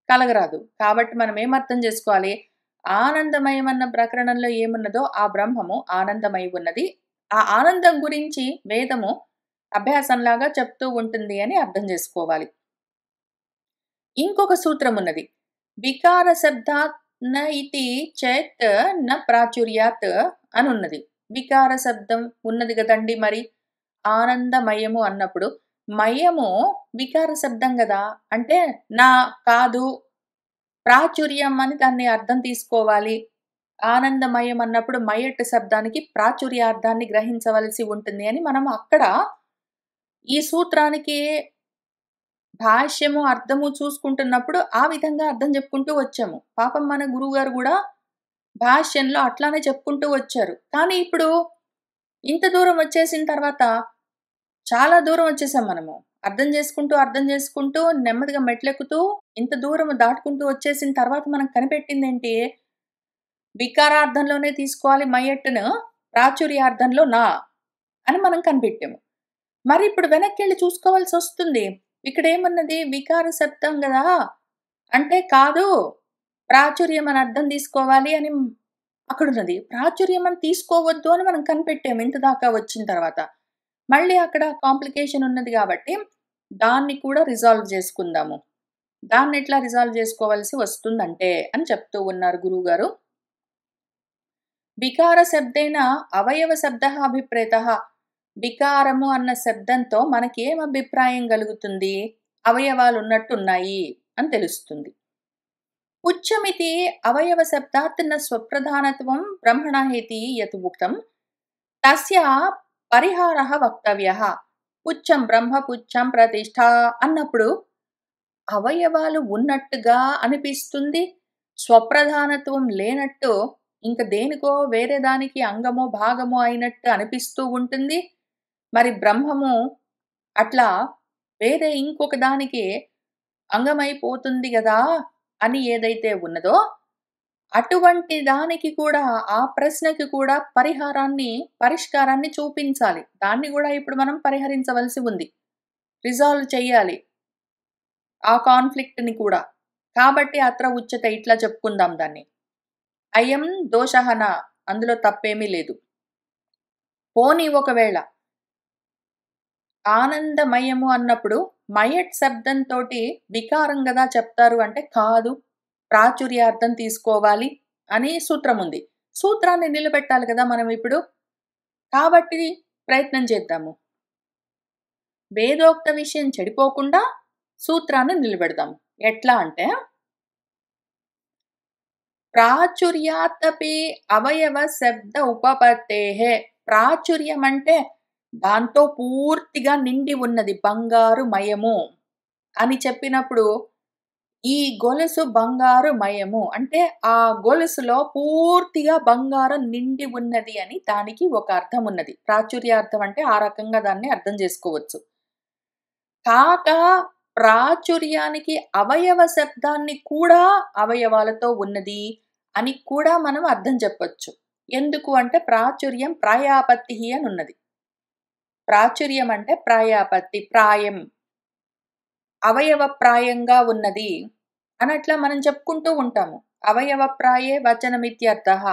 కలగరాదు. కాబట్టి మనం ఏమర్థం చేసుకోవాలి? ఆనందమయం అన్న ప్రకరణంలో ఏమున్నదో ఆ బ్రహ్మము ఆనందమై ఉన్నది. ఆ ఆనందం గురించి వేదము అభ్యాసంలాగా చెప్తూ ఉంటుంది అని అర్థం చేసుకోవాలి. ఇంకొక సూత్రం ఉన్నది. వికార శబ్దాత్ న ఇతి చేత్ న ప్రాచుర్యాత్ అని ఉన్నది. వికార శబ్దం ఉన్నది కదండి మరి. ఆనందమయము అన్నప్పుడు మయము వికార శబ్దం కదా. అంటే నా కాదు, ప్రాచుర్యం అని దాన్ని అర్థం తీసుకోవాలి. ఆనందమయం అన్నప్పుడు మయట్ శబ్దానికి ప్రాచుర్యార్థాన్ని గ్రహించవలసి ఉంటుంది అని మనం అక్కడ ఈ సూత్రానికి భాష్యము, అర్థము చూసుకుంటున్నప్పుడు ఆ విధంగా అర్థం చెప్పుకుంటూ వచ్చాము. పాపం మన గురువుగారు కూడా భాష్యంలో అట్లానే చెప్పుకుంటూ వచ్చారు. కానీ ఇప్పుడు ఇంత దూరం వచ్చేసిన తర్వాత చాలా దూరం వచ్చేసాం మనము. అర్థం చేసుకుంటూ నెమ్మదిగా మెట్లెక్కుతూ ఇంత దూరం దాటుకుంటూ వచ్చేసిన తర్వాత మనం కనిపెట్టిందేంటి? వికారార్థంలోనే తీసుకోవాలి మయట్టును, ప్రాచుర్యార్థంలో నా అని మనం కనిపెట్టాము. మరి ఇప్పుడు వెనక్కెళ్ళి చూసుకోవాల్సి వస్తుంది. ఇక్కడేమన్నది? వికార శబ్దం గదా! అంటే కాదు, ప్రాచుర్యం అని అర్థం తీసుకోవాలి అని అక్కడున్నది. ప్రాచుర్యం అని తీసుకోవద్దు అని మనం కనిపెట్టాము ఇంత దాకా వచ్చిన తర్వాత. మళ్ళీ అక్కడ కాంప్లికేషన్ ఉన్నది గాబట్టి, దాన్ని కూడా రిజాల్వ్ చేసుకుందాము. దాన్నెట్లా రిజాల్వ్ చేసుకోవాల్సి వస్తుందంటే అని చెప్తూ ఉన్నారు గురువుగారు. వికార శబ్దేన అవయవ శబ్దః అభిప్రేతః. వికారము అన్న శబ్దంతో మనకేం అభిప్రాయం కలుగుతుంది? అవయవాలున్నట్టున్నాయి అని తెలుస్తుంది. పుచ్చమితి అవయవ శబ్దాత్ న స్వప్రధానత్వం బ్రహ్మణేతి యత్ ఉక్తం తస్య పరిహారః వక్తవ్యః. పుచ్చం బ్రహ్మ పుచ్చం ప్రతిష్ఠ అన్నప్పుడు అవయవాలు ఉన్నట్టుగా అనిపిస్తుంది. స్వప్రధానత్వం లేనట్టు ఇంక దేనికో వేరే దానికి అంగమో భాగమో అయినట్టు అనిపిస్తూ ఉంటుంది. మరి బ్రహ్మము అట్లా వేరే ఇంకొక దానికి అంగమైపోతుంది గదా అని ఏదైతే ఉన్నదో, అటువంటి దానికి కూడా, ఆ ప్రశ్నకి కూడా పరిష్కారాన్ని చూపించాలి. దాన్ని గూడా ఇప్పుడు మనం పరిహరించవలసి ఉంది. రిజాల్వ్ చెయ్యాలి ఆ కాన్‌ఫ్లిక్ట్‌ని కూడా. కాబట్టి అత్ర ఉచ్యతే ఇట్లా చెప్పుకుందాం దాన్ని. అయం దోషః న, అందులో తప్పేమీ లేదు. పోనీ ఒకవేళ ఆనందమయము అన్నప్పుడు మయట్ శబ్దంతోటి వికారం గదా చెప్తారు అంటే, కాదు, ప్రాచుర్యార్థం తీసుకోవాలి అని సూత్రం ఉంది. సూత్రాన్ని నిలబెట్టాలి కదా మనం ఇప్పుడు. కాబట్టి ప్రయత్నం చేద్దాము. వేదోక్త విషయం చెడిపోకుండా సూత్రాన్ని నిలబెడదాము. ఎట్లా అంటే, ప్రాచుర్యాతపి అవయవ శబ్ద ఉపపత్తేః. ప్రాచుర్యం అంటే దాంతో పూర్తిగా నిండి ఉన్నది, బంగారు మయము అని చెప్పినప్పుడు, ఈ గొలుసు బంగారు మయము అంటే ఆ గొలుసులో పూర్తిగా బంగారం నిండి ఉన్నది అని దానికి ఒక అర్థం ఉన్నది. ప్రాచుర్యార్థం అంటే ఆ రకంగా దాన్ని అర్థం చేసుకోవచ్చు. కాక ప్రాచుర్యానికి అవయవ శబ్దాన్ని కూడా అవయవాలతో ఉన్నది అని కూడా మనం అర్థం చెప్పొచ్చు. ఎందుకు అంటే ప్రాచుర్యం ప్రాయాపత్తి అని ఉన్నది. ప్రాచుర్యం అంటే ప్రాయాపత్తి, ప్రాయం, అవయవ ప్రాయంగా ఉన్నది అనట్లా మనం చెప్పుకుంటూ ఉంటాము. అవయవ ప్రాయే వచనమిత్యర్థః.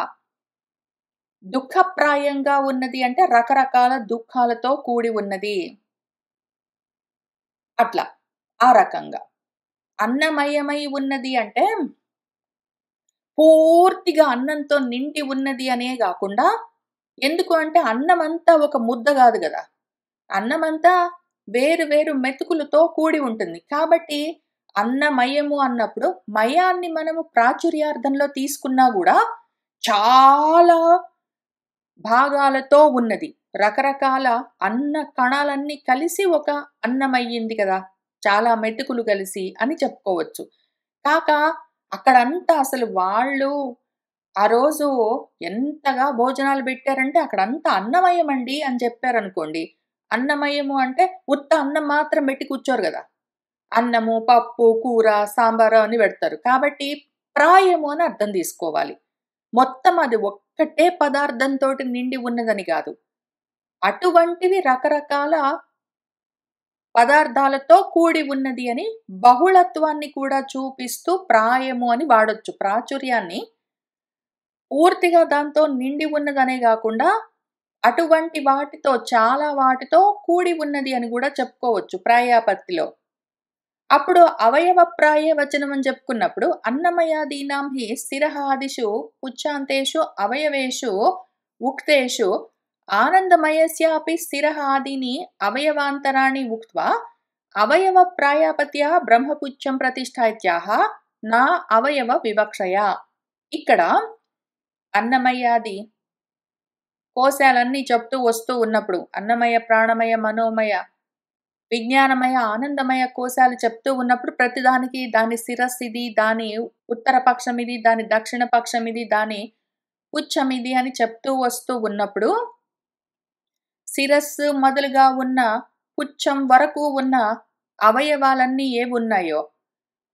దుఃఖప్రాయంగా ఉన్నది అంటే రకరకాల దుఃఖాలతో కూడి ఉన్నది. అట్లా ఆ రకంగా. అన్నమయమై ఉన్నది అంటే పూర్తిగా అన్నంతో నిండి ఉన్నది అనే గాకుండా, ఎందుకు అంటే అన్నమంతా ఒక ముద్ద గాదు గదా! అన్నమంతా వేరు వేరు మెతుకులతో కూడి ఉంటుంది. కాబట్టి అన్నమయము అన్నప్పుడు మయాన్ని మనము ప్రాచుర్యార్థంలో తీసుకున్నా గూడా చాలా భాగాలతో ఉన్నది. రకరకాల అన్న కణాలన్నీ కలిసి ఒక అన్నమయ్యింది కదా! చాలా మెతుకులు కలిసి అని చెప్పుకోవచ్చు. కాక అక్కడంతా అసలు వాళ్ళు ఆ రోజు ఎంతగా భోజనాలు పెట్టారంటే అక్కడంతా అన్నమయమండి అని చెప్పారనుకోండి. అన్నమయము అంటే ఉత్త అన్నం మాత్రం పెట్టి కూర్చోరు గదా! అన్నము, పప్పు, కూర, సాంబారు అని పెడతారు. కాబట్టి ప్రాయము అని అర్థం తీసుకోవాలి. మొత్తం అది ఒక్కటే పదార్థంతోటి నిండి ఉన్నదని గాదు. అటువంటివి రకరకాల పదార్థాలతో కూడి ఉన్నది అని బహుళత్వాన్ని కూడా చూపిస్తూ ప్రాయము అని వాడొచ్చు. ప్రాచుర్యాన్ని పూర్తిగా దాంతో నిండి ఉన్నదనే గాకుండా అటువంటి వాటితో చాలా వాటితో కూడి ఉన్నది అని కూడా చెప్పుకోవచ్చు ప్రాయాపత్తిలో. అప్పుడు అవయవ ప్రాయ వచనం అని చెప్పుకున్నప్పుడు అన్నమయాదీనాం హి స్థిరహాదిషు పుచ్ఛాంతేషు అవయవేషు ఉక్తేషు ఆనందమయస్యాపి స్థిరహాదీని అవయవాంతరాణి ఉక్త్వా అవయవ ప్రాయాపత్య బ్రహ్మపుచ్చం ప్రతిష్ఠా ఇత్యాహ నా అవయవ వివక్షయ. ఇక్కడ అన్నమయాది కోశాలన్నీ చెప్తూ వస్తూ ఉన్నప్పుడు అన్నమయ, ప్రాణమయ, మనోమయ, విజ్ఞానమయ, ఆనందమయ కోశాలు చెప్తూ ఉన్నప్పుడు ప్రతిదానికి దాని శిరస్సు ఇది, దాని ఉత్తర పక్షం ఇది, దాని దక్షిణ పక్షం ఇది, దాని పుచ్చం ఇది అని చెప్తూ వస్తూ ఉన్నప్పుడు శిరస్సు మొదలుగా ఉన్న పుచ్చం వరకు ఉన్న అవయవాలన్నీ ఏవున్నాయో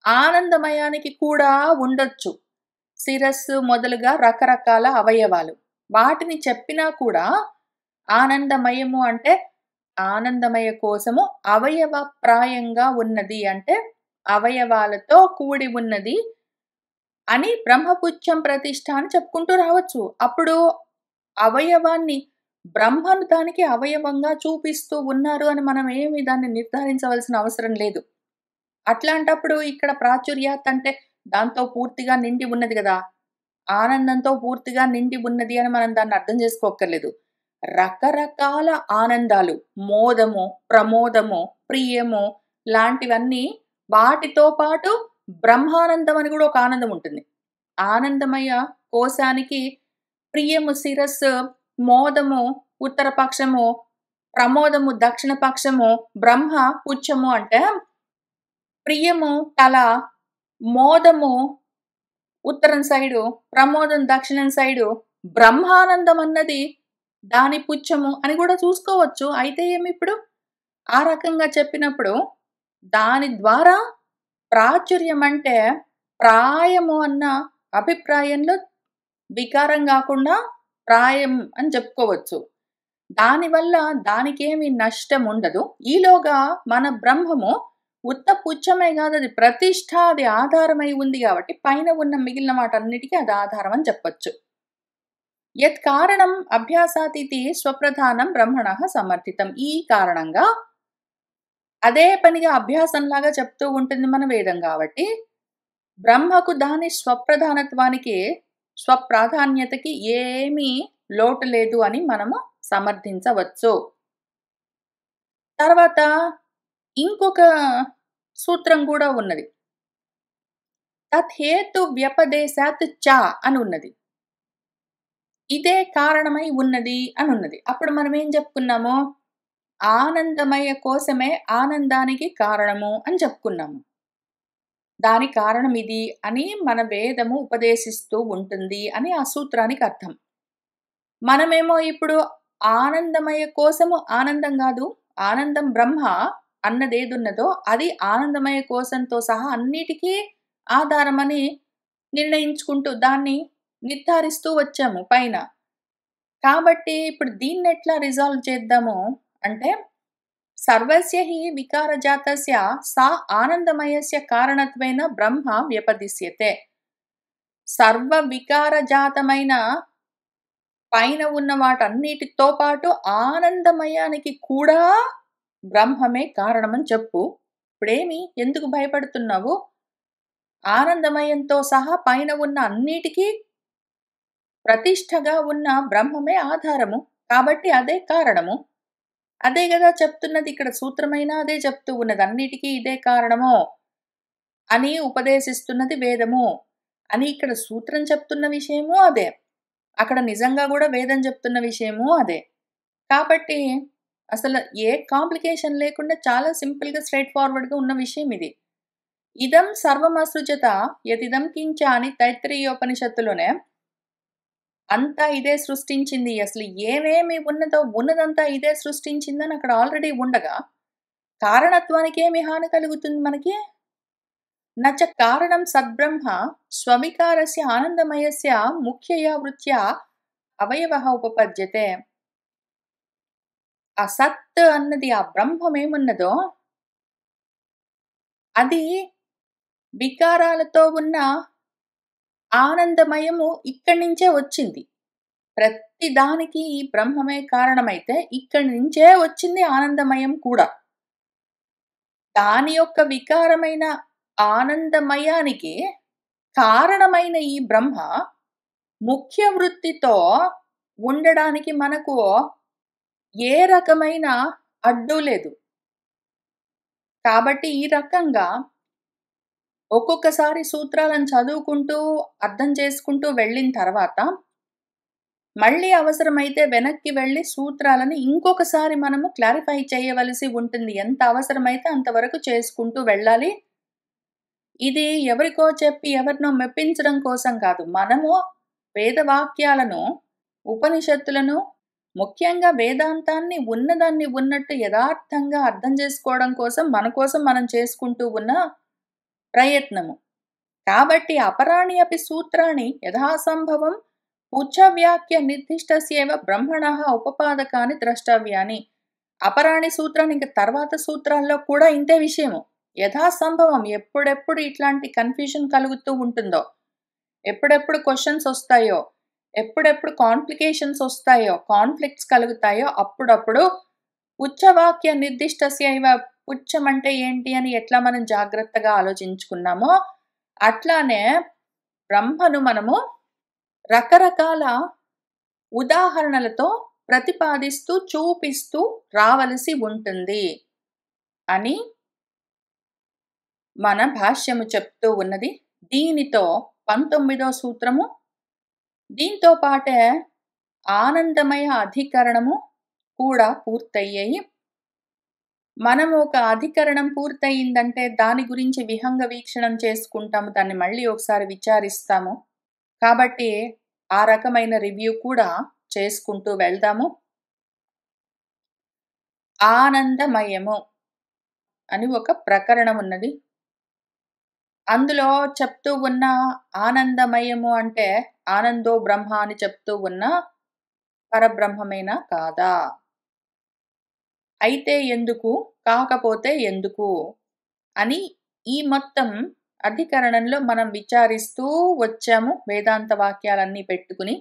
ఆనందమయానికి కూడా ఉండొచ్చు. శిరస్సు మొదలుగా రకరకాల అవయవాలు వాటిని చెప్పినా కూడా ఆనందమయము అంటే ఆనందమయ కోసము అవయవ ప్రాయంగా ఉన్నది అంటే అవయవాలతో కూడి ఉన్నది అని బ్రహ్మపుచ్చం ప్రతిష్ఠ అని చెప్పుకుంటూ రావచ్చు. అప్పుడు అవయవాన్ని బ్రహ్మను దానికి అవయవంగా చూపిస్తూ ఉన్నారు అని మనం ఏమి దాన్ని నిర్ధారించవలసిన అవసరం లేదు. అట్లాంటప్పుడు ఇక్కడ ప్రాచుర్యాత్ అంటే దాంతో పూర్తిగా నిండి ఉన్నది కదా, ఆనందంతో పూర్తిగా నిండి ఉన్నది అని మనం దాన్ని అర్థం చేసుకోక్కర్లేదు. రకరకాల ఆనందాలు, మోదము, ప్రమోదము, ప్రియము లాంటివన్నీ వాటితో పాటు బ్రహ్మానందం అని కూడా ఒక ఆనందం ఉంటుంది. ఆనందమయ కోశానికి ప్రియము శిరస్సు, మోదము ఉత్తర పక్షము, ప్రమోదము దక్షిణ పక్షము, బ్రహ్మ పుచ్చము అంటే ప్రియము తల, మోదము ఉత్తరం సైడు, ప్రమోదం దక్షిణం సైడు, బ్రహ్మానందం అన్నది దాని పుచ్చము అని కూడా చూసుకోవచ్చు. అయితే ఏమిప్పుడు ఆ రకంగా చెప్పినప్పుడు దాని ద్వారా ప్రాచుర్యం అంటే ప్రాయము అన్న అభిప్రాయంలో వికారం కాకుండా ప్రాయం అని చెప్పుకోవచ్చు. దానివల్ల దానికేమి నష్టం ఉండదు. ఈలోగా మన బ్రహ్మము ఉత్త పుచ్చమే కాదు, అది ప్రతిష్ఠ, అది ఆధారమై ఉంది కాబట్టి పైన ఉన్న మిగిలిన వాటన్నిటికీ అది ఆధారం అని చెప్పొచ్చు. యత్ కారణం అభ్యాసాతిథి స్వప్రధానం బ్రహ్మణః సమర్థితం. ఈ కారణంగా అదే పనిగా అభ్యాసంలాగా చెప్తూ ఉంటుంది మన వేదం కాబట్టి బ్రహ్మకు దాని స్వప్రధానత్వానికి, స్వప్రాధాన్యతకి ఏమీ లోటు లేదు అని మనము సమర్థించవచ్చు. తర్వాత ఇంకొక సూత్రం కూడా ఉన్నది. తత్హేతు వ్యపదేశాత్ చ అని ఉన్నది. ఇదే కారణమై ఉన్నది అని ఉన్నది. అప్పుడు మనం ఏం చెప్పుకున్నాము? ఆనందమయ కోసమే ఆనందానికి కారణము అని చెప్పుకున్నాము. దాని కారణం ఇది అని మన వేదము ఉపదేశిస్తూ ఉంటుంది అని ఆ సూత్రానికి అర్థం. మనమేమో ఇప్పుడు ఆనందమయ కోసము ఆనందం కాదు, ఆనందం బ్రహ్మ అన్నదేదున్నదో అది ఆనందమయ కోసంతో సహా అన్నిటికీ ఆధారమని నిర్ణయించుకుంటూ దాన్ని నిర్ధారిస్తూ వచ్చాము పైన. కాబట్టి ఇప్పుడు దీన్ని ఎట్లా రిజాల్వ్ చేద్దాము అంటే సర్వస్య హి వికారజాతస్య సా ఆనందమయస్య కారణత్వేన బ్రహ్మ వ్యపదిశ్యతే. సర్వ వికారజాతమైన పైన ఉన్న వాటన్నిటితో పాటు ఆనందమయానికి కూడా బ్రహ్మమే కారణమని చెప్పు. ఇప్పుడేమి ఎందుకు భయపడుతున్నావు? ఆనందమయంతో సహా పైన ఉన్న అన్నిటికీ ప్రతిష్టగా ఉన్న బ్రహ్మమే ఆధారము కాబట్టి అదే కారణము. అదే కదా చెప్తున్నది ఇక్కడ సూత్రమైనా అదే చెప్తూ ఉన్నది. అన్నిటికీ ఇదే కారణము అని ఉపదేశిస్తున్నది వేదము అని ఇక్కడ సూత్రం చెప్తున్న విషయము అదే, అక్కడ నిజంగా కూడా వేదం చెప్తున్న విషయము అదే. కాబట్టి అసలు ఏ కాంప్లికేషన్ లేకుండా చాలా సింపుల్గా స్ట్రైట్ ఫార్వర్డ్గా ఉన్న విషయం ఇది. ఇదం సర్వమసృజత యదిదం కించ అని తైత్రీయోపనిషత్తులోనే అంతా ఇదే సృష్టించింది, అసలు ఏమేమి ఉన్నదో ఉన్నదంతా ఇదే సృష్టించిందని అక్కడ ఆల్రెడీ ఉండగా కారణత్వానికి ఏమి హాని కలుగుతుంది మనకి? నచ కారణం సద్బ్రహ్మ స్వవికారస్య ఆనందమయస్య ముఖ్యయా వృత్యా అవయవః ఉపపద్యతే. ఆ సత్ అన్నది ఆ బ్రహ్మమేమున్నదో అది వికారాలతో ఉన్న ఆనందమయము ఇక్కడి నుంచే వచ్చింది. ప్రతి దానికి ఈ బ్రహ్మమే కారణమైతే ఇక్కడి నుంచే వచ్చింది ఆనందమయం కూడా. దాని యొక్క వికారమైన ఆనందమయానికి కారణమైన ఈ బ్రహ్మ ముఖ్య వృత్తితో ఉండడానికి మనకు ఏ రకమైన అడ్డు లేదు. కాబట్టి ఈ రకంగా ఒక్కొక్కసారి సూత్రాలను చదువుకుంటూ, అర్థం చేసుకుంటూ వెళ్ళిన తర్వాత, మళ్ళీ అవసరమైతే వెనక్కి వెళ్లి సూత్రాలను ఇంకొకసారి మనము క్లారిఫై చేయవలసి ఉంటుంది. ఎంత అవసరమైతే అంతవరకు చేసుకుంటూ వెళ్ళాలి. ఇది ఎవరికో చెప్పి ఎవరినో మెప్పించడం కోసం కాదు. మనము వేదవాక్యాలను, ఉపనిషత్తులను, ముఖ్యంగా వేదాంతాన్ని ఉన్నదాన్ని ఉన్నట్టు యథార్థంగా అర్థం చేసుకోవడం కోసం, మన కోసం మనం చేసుకుంటూ ఉన్న ప్రయత్నము. కాబట్టి అపరాణి అపి సూత్రాణి యథాసంభవం ఉచ్చవ్యాఖ్య నిర్దిష్టస్యేవ బ్రహ్మణః ఉపపాదకాని ద్రష్టవ్యాని. అపరాణి సూత్రాన్ని ఇంక తర్వాత సూత్రాల్లో కూడా ఇంతే విషయము. యథాసంభవం ఎప్పుడెప్పుడు ఇట్లాంటి కన్ఫ్యూజన్ కలుగుతూ ఉంటుందో, ఎప్పుడెప్పుడు క్వశ్చన్స్ వస్తాయో, ఎప్పుడెప్పుడు కాంప్లికేషన్స్ వస్తాయో, కాన్ఫ్లిక్ట్స్ కలుగుతాయో అప్పుడప్పుడు ఉచ్చవాక్య నిర్దిష్టస్యైవ, ఉచ్చం అంటే ఏంటి అని ఎట్లా మనం జాగ్రత్తగా ఆలోచించుకున్నామో అట్లానే బ్రహ్మను మనము రకరకాల ఉదాహరణలతో ప్రతిపాదిస్తూ చూపిస్తూ రావలసి ఉంటుంది అని మన భాష్యము చెప్తూ ఉన్నది. దీనితో 19వ సూత్రము, దీంతో పాటే ఆనందమయ అధికరణము కూడా పూర్తయ్యాయి. మనము ఒక అధికరణం పూర్తయిందంటే దాని గురించి విహంగ వీక్షణం చేసుకుంటాము, దాన్ని మళ్ళీ ఒకసారి విచారిస్తాము. కాబట్టి ఆ రకమైన రివ్యూ కూడా చేసుకుంటూ వెళ్దాము. ఆనందమయము అని ఒక ప్రకరణం ఉన్నది. అందులో చెప్తూ ఉన్న ఆనందమయము అంటే ఆనందో బ్రహ్మ అని చెప్తూ ఉన్న పరబ్రహ్మమేనా కాదా, అయితే ఎందుకు, కాకపోతే ఎందుకు అని ఈ మొత్తం అధికరణంలో మనం విచారిస్తూ వచ్చాము. వేదాంత వాక్యాలన్నీ పెట్టుకుని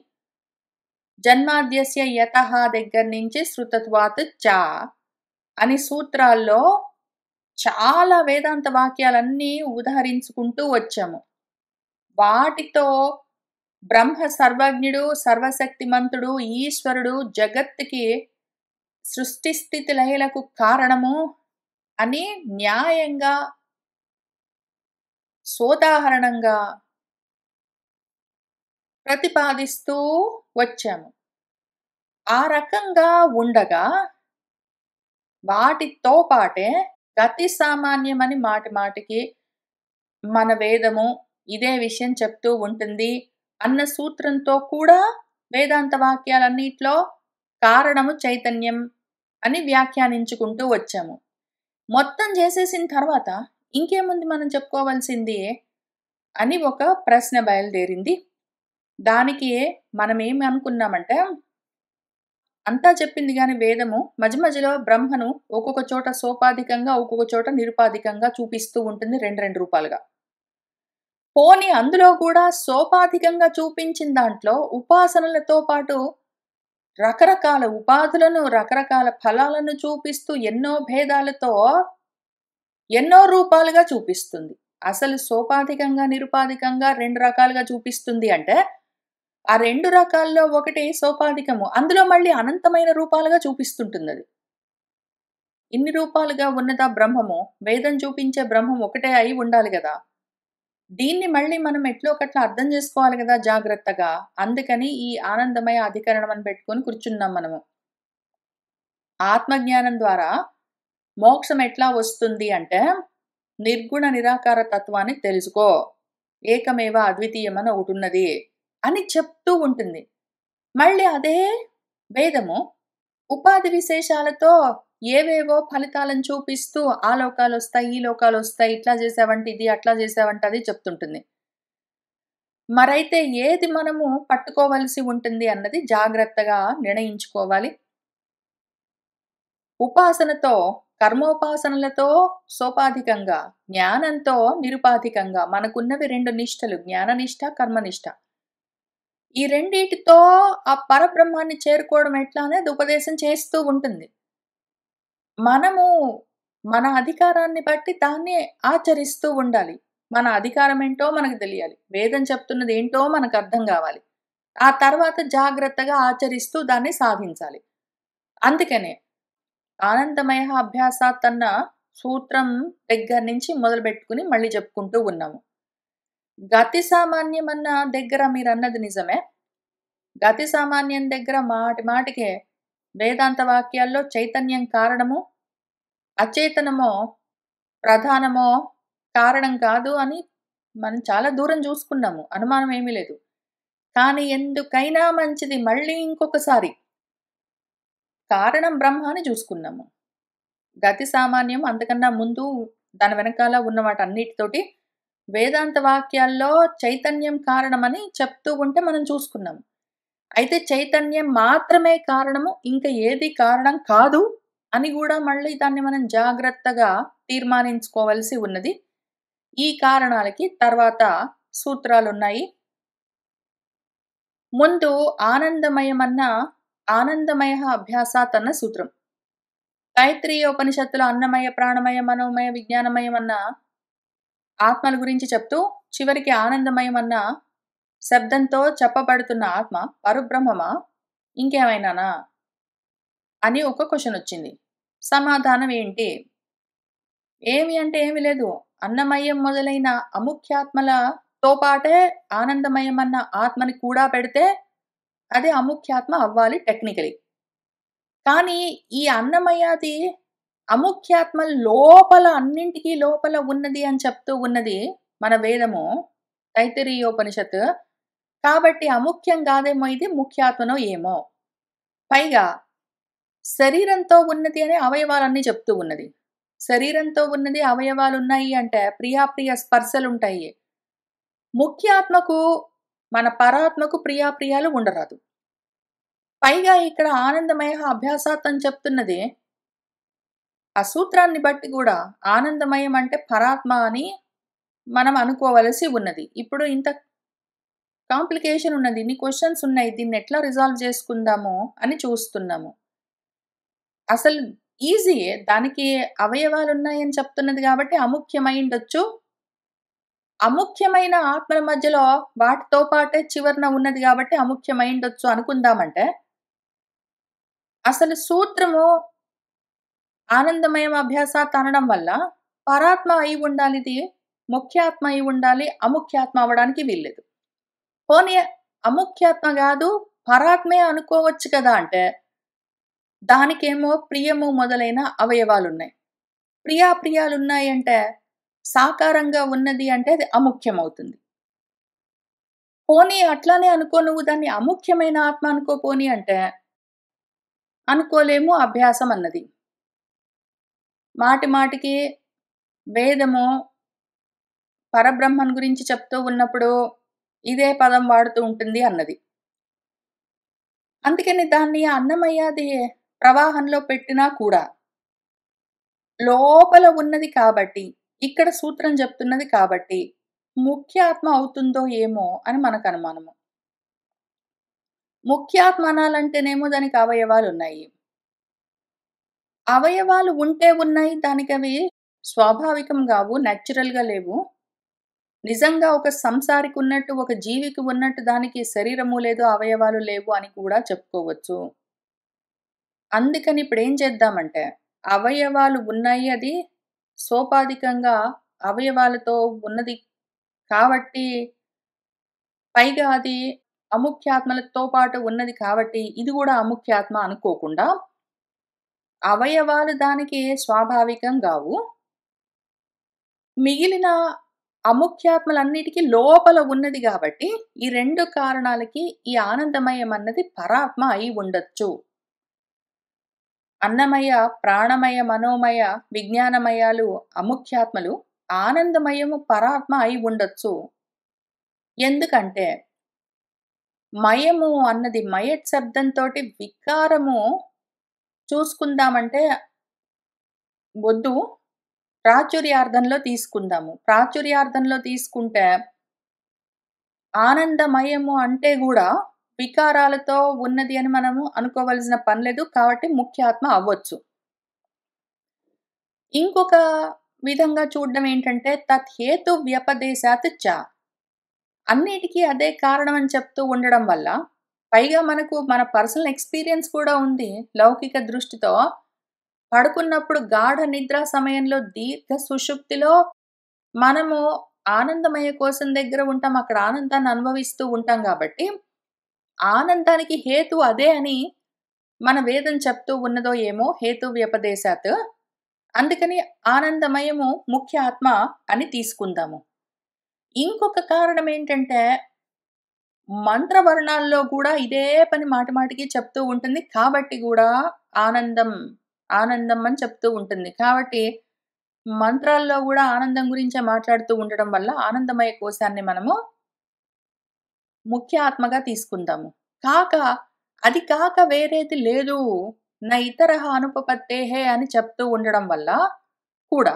జన్మాద్యస్య యతః దగ్గర నుంచి శృతత్వాత్ చ అని సూత్రాల్లో చాలా వేదాంత వాక్యాలన్నీ ఉదహరించుకుంటూ వచ్చాము. వాటితో బ్రహ్మ సర్వజ్ఞుడు, సర్వశక్తిమంతుడు, ఈశ్వరుడు, జగత్తుకి సృష్టి స్థితి లయలకు కారణము అని న్యాయంగా, సోదాహరణంగా ప్రతిపాదిస్తూ వచ్చాము. ఆ రకంగా ఉండగా వాటితో పాటే గతి సామాన్యమని మాటి మాటికి మన వేదము ఇదే విషయం చెప్తూ ఉంటుంది అన్న సూత్రంతో కూడా వేదాంత వాక్యాలన్నిట్లో కారణము చైతన్యం అని వ్యాఖ్యానించుకుంటూ వచ్చాము. మొత్తం చేసేసిన తర్వాత ఇంకేముంది మనం చెప్పుకోవాల్సింది అని ఒక ప్రశ్న బయలుదేరింది. దానికి మనం ఏమి అనుకున్నామంటే, అంతా చెప్పింది కానీ వేదము మధ్య మధ్యలో బ్రహ్మను ఒక్కొక్క చోట సోపాధికంగా, ఒక్కొక్క చోట నిరుపాధికంగా చూపిస్తూ ఉంటుంది 2 రూపాలుగా. పోనీ అందులో కూడా సోపాధికంగా చూపించిన దాంట్లో ఉపాసనలతో పాటు రకరకాల ఉపాధులను, రకరకాల ఫలాలను చూపిస్తూ ఎన్నో భేదాలతో ఎన్నో రూపాలుగా చూపిస్తుంది. అసలు సోపాధికంగా, నిరుపాధికంగా 2 రకాలుగా చూపిస్తుంది అంటే ఆ 2 రకాల్లో ఒకటి సోపాధికము, అందులో మళ్ళీ అనంతమైన రూపాలుగా చూపిస్తుంటుంది. అది ఇన్ని రూపాలుగా ఉన్నదా బ్రహ్మము? వేదం చూపించే బ్రహ్మం ఒకటే అయి ఉండాలి కదా. దీన్ని మళ్ళీ మనం ఎట్లో ఒకట్లా అర్థం చేసుకోవాలి కదా జాగ్రత్తగా. అందుకని ఈ ఆనందమయ అధికరణం అని పెట్టుకొని కూర్చున్నాం మనము. ఆత్మజ్ఞానం ద్వారా మోక్షం ఎట్లా వస్తుంది అంటే, నిర్గుణ నిరాకార తత్వాన్ని తెలుసుకో, ఏకమేవ అద్వితీయం అని ఒకటి ఉన్నది అని చెప్తూ ఉంటుంది. మళ్ళీ అదే వేదము ఉపాధి విశేషాలతో ఏవేవో ఫలితాలను చూపిస్తూ ఆ లోకాలు వస్తాయి, ఈ లోకాలు వస్తాయి, ఇట్లా చేసావంటే ఇది, అట్లా చేసావంటే అది చెప్తుంటుంది. మరైతే ఏది మనము పట్టుకోవలసి ఉంటుంది అన్నది జాగ్రత్తగా నిర్ణయించుకోవాలి. ఉపాసనతో, కర్మోపాసనలతో సోపాధికంగా, జ్ఞానంతో నిరుపాధికంగా మనకున్నవి 2 నిష్టలు, జ్ఞాననిష్ట, కర్మనిష్ట. ఈ రెండిటితో ఆ పరబ్రహ్మాన్ని చేరుకోవడం ఎట్లా అనేది ఉపదేశం చేస్తూ ఉంటుంది. మనము మన అధికారాన్ని బట్టి దాన్ని ఆచరిస్తూ ఉండాలి. మన అధికారం ఏంటో మనకు తెలియాలి. వేదం చెప్తున్నది ఏంటో మనకు అర్థం గావాలి. ఆ తర్వాత జాగ్రత్తగా ఆచరిస్తూ దాన్ని సాధించాలి. అందుకనే ఆనందమయ అభ్యాసాత్ అన్న సూత్రం దగ్గర నుంచి మొదలుపెట్టుకుని మళ్ళీ చెప్పుకుంటూ ఉన్నాము. గతి సామాన్యం అన్న దగ్గర మీరన్నది నిజమే. గతి సామాన్యం దగ్గర మాటి మాటికే వేదాంత వాక్యాల్లో చైతన్యం కారణము, అచేతనమో ప్రధానమో కారణం కాదు అని మనం చాలా దూరం చూసుకున్నాము. అనుమానం ఏమీ లేదు. కానీ ఎందుకైనా మంచిది మళ్ళీ ఇంకొకసారి కారణం బ్రహ్మ అని చూసుకున్నాము. గతి సామాన్యం అంతకన్నా ముందు దాని వెనకాల ఉన్న వాటన్నిటితోటి వేదాంత వాక్యాల్లో చైతన్యం కారణమని చెప్తూ ఉంటే మనం చూసుకున్నాము. అయితే చైతన్యం మాత్రమే కారణము, ఇంకా ఏది కారణం కాదు అని కూడా మళ్ళీ దాన్ని మనం జాగ్రత్తగా తీర్మానించుకోవలసి ఉన్నది. ఈ కారణాలకి తర్వాత సూత్రాలున్నాయి. ముందు ఆనందమయమన్న ఆనందమయ అభ్యాసాత్ అన్న సూత్రం. తైత్రీయోపనిషత్తులో అన్నమయ, ప్రాణమయ, మనోమయ, విజ్ఞానమయం అన్న ఆత్మల గురించి చెప్తూ చివరికి ఆనందమయం అన్న శబ్దంతో చెప్పబడుతున్న ఆత్మ పరబ్రహ్మమా ఇంకేమైనానా అని ఒక క్వశ్చన్ వచ్చింది. సమాధానం ఏంటి? ఏమి అంటే ఏమి లేదు. అన్నమయం మొదలైన అముఖ్యాత్మలతో పాటే ఆనందమయం అన్న ఆత్మని కూడా పెడితే అది అముఖ్యాత్మ అవ్వాలి టెక్నికలీ. కానీ ఈ అన్నమయాది అముఖ్యాత్మ లోపల అన్నింటికీ లోపల ఉన్నది అని చెప్తూ ఉన్నది మన వేదము తైత్తిరీయోపనిషత్. కాబట్టి అముఖ్యం కాదేమో ఇది ముఖ్యాత్మనో ఏమో. పైగా శరీరంతో ఉన్నది అనే అవయవాలన్నీ చెప్తూ ఉన్నది. శరీరంతో ఉన్నది అవయవాలున్నాయి అంటే ప్రియాప్రియ స్పర్శలుంటాయి. ముఖ్యాత్మకు మన పరాత్మకు ప్రియాప్రియాలు ఉండరాదు. పైగా ఇక్కడ ఆనందమయ అభ్యాసాత్ అని చెప్తున్నది ఆ సూత్రాన్ని బట్టి కూడా ఆనందమయం అంటే పరాత్మ అని మనం అనుకోవలసి ఉన్నది. ఇప్పుడు ఇంత కాంప్లికేషన్ ఉన్నది. ఇన్ని క్వశ్చన్స్ ఉన్నాయి. దీన్ని ఎట్లా రిజాల్వ్ చేసుకుందాము అని చూస్తున్నాము. అసలు ఈజీయే. దానికి అవయవాలున్నాయని చెప్తున్నది కాబట్టి అముఖ్యమైండొచ్చు. అముఖ్యమైన ఆత్మల మధ్యలో వాటితో పాటే చివరన ఉన్నది కాబట్టి అముఖ్యమైండొచ్చు అనుకుందామంటే, అసలు సూత్రము ఆనందమయం అభ్యాసాత్ అనడం వల్ల పరాత్మ అయి ఉండాలిది, ముఖ్యాత్మ అయి ఉండాలి, అముఖ్యాత్మ అవ్వడానికి వీల్లేదు. పోనీ అముఖ్యాత్మ గాదు, పరాత్మే అనుకోవచ్చు కదా అంటే, దానికేమో ప్రియము మొదలైన అవయవాలున్నాయి. ప్రియాప్రియాలున్నాయంటే, సాకారంగా ఉన్నది అంటే అది అముఖ్యమవుతుంది. పోనీ అట్లానే అనుకో నువ్వు దాన్ని అముఖ్యమైన ఆత్మ అనుకో పోనీ అంటే, అనుకోలేము అభ్యాసం అన్నది. మాటి మాటికి వేదము పరబ్రహ్మన్ గురించి చెప్తూ ఉన్నప్పుడు ఇదే పదం వాడుతూ ఉంటుంది అన్నది. అందుకని దాన్ని అన్నమయ్యాది ప్రవాహంలో పెట్టినా కూడా లోపల ఉన్నది కాబట్టి, ఇక్కడ సూత్రం చెప్తున్నది కాబట్టి, ముఖ్యాత్మ అవుతుందో ఏమో అని మనకు అనుమానము. ముఖ్యాత్మ అనాలంటేనేమో దానికి అవయవాలున్నాయి. అవయవాలు ఉంటే ఉన్నాయి. దానికవి స్వాభావికం గావు. నేచురల్‌గా లేవు. నిజంగా ఒక సంసారికి ఉన్నట్టు, ఒక జీవికి ఉన్నట్టు దానికి శరీరము లేదు, అవయవాలు లేవు అని కూడా చెప్పుకోవచ్చు. అందుకని ఇప్పుడేం చేద్దామంటే, అవయవాలు ఉన్నాయి. అది సోపాధికంగా అవయవాలతో ఉన్నది కాబట్టి, పైగా అది అముఖ్యాత్మలతో పాటు ఉన్నది కాబట్టి, ఇది కూడా అముఖ్యాత్మ అనుకోకుండా, అవయవాలు దానికి స్వాభావికం గావు. మిగిలిన అముఖ్యాత్మలన్నిటికీ లోపల ఉన్నది గాబట్టి, ఈ 2 కారణాలకి ఈ ఆనందమయం అన్నది పరాత్మ అయి ఉండొచ్చు. అన్నమయ, ప్రాణమయ, మనోమయ, విజ్ఞానమయాలు అముఖ్యాత్మలు. ఆనందమయము పరాత్మ అయి ఉండొచ్చు. ఎందుకంటే, మయము అన్నది మయట్ శబ్దంతోటి వికారము చూసుకుందామంటే వద్దు. ప్రాచుర్యార్థంలో తీసుకుందాము. ప్రాచుర్యార్థంలో తీసుకుంటే ఆనందమయము అంటే గూడా వికారాలతో ఉన్నది అని మనము అనుకోవలసిన పని లేదు. కాబట్టి ముఖ్యాత్మ అవ్వచ్చు. ఇంకొక విధంగా చూడడం ఏంటంటే తత్ హేతు వ్యపదేశాత్ చ. అన్నిటికి అదే కారణం అని చెప్తూ ఉండడం వల్ల, పైగా మనకు మన పర్సనల్ ఎక్స్‌పీరియన్స్ కూడా ఉంది. లౌకిక దృష్టితో పడుకున్నప్పుడు గాఢ నిద్ర సమయంలో దీర్ఘ సుషుప్తిలో మనము ఆనందమయ కోశం దగ్గర ఉంటాం. అక్కడ ఆనందాన్ని అనుభవిస్తూ ఉంటాం గాబట్టి, ఆనందానికి హేతువు అదే అని మన వేదం చెప్తూ ఉన్నదో ఏమో హేతు వ్యపదేశాత్. అందుకని ఆనందమయము ముఖ్య ఆత్మ అని తీసుకుందాము. ఇంకొక కారణం ఏంటంటే, మంత్రవర్ణాల్లో గూడా ఇదే పని మాటి మాటికి చెప్తూ ఉంటుంది. కాబట్టి గూడా ఆనందం, ఆనందం అని చెప్తూ ఉంటుంది. కాబట్టి మంత్రాల్లో గూడా ఆనందం గురించే మాట్లాడుతూ ఉండడం వల్ల ఆనందమయ కోశాన్ని మనము ముఖ్య ఆత్మగా తీసుకుందాము. కాక అది కాక వేరేది లేదు. న ఇతరః అనుపపత్తేహే అని చెప్తూ ఉండడం వల్ల కూడా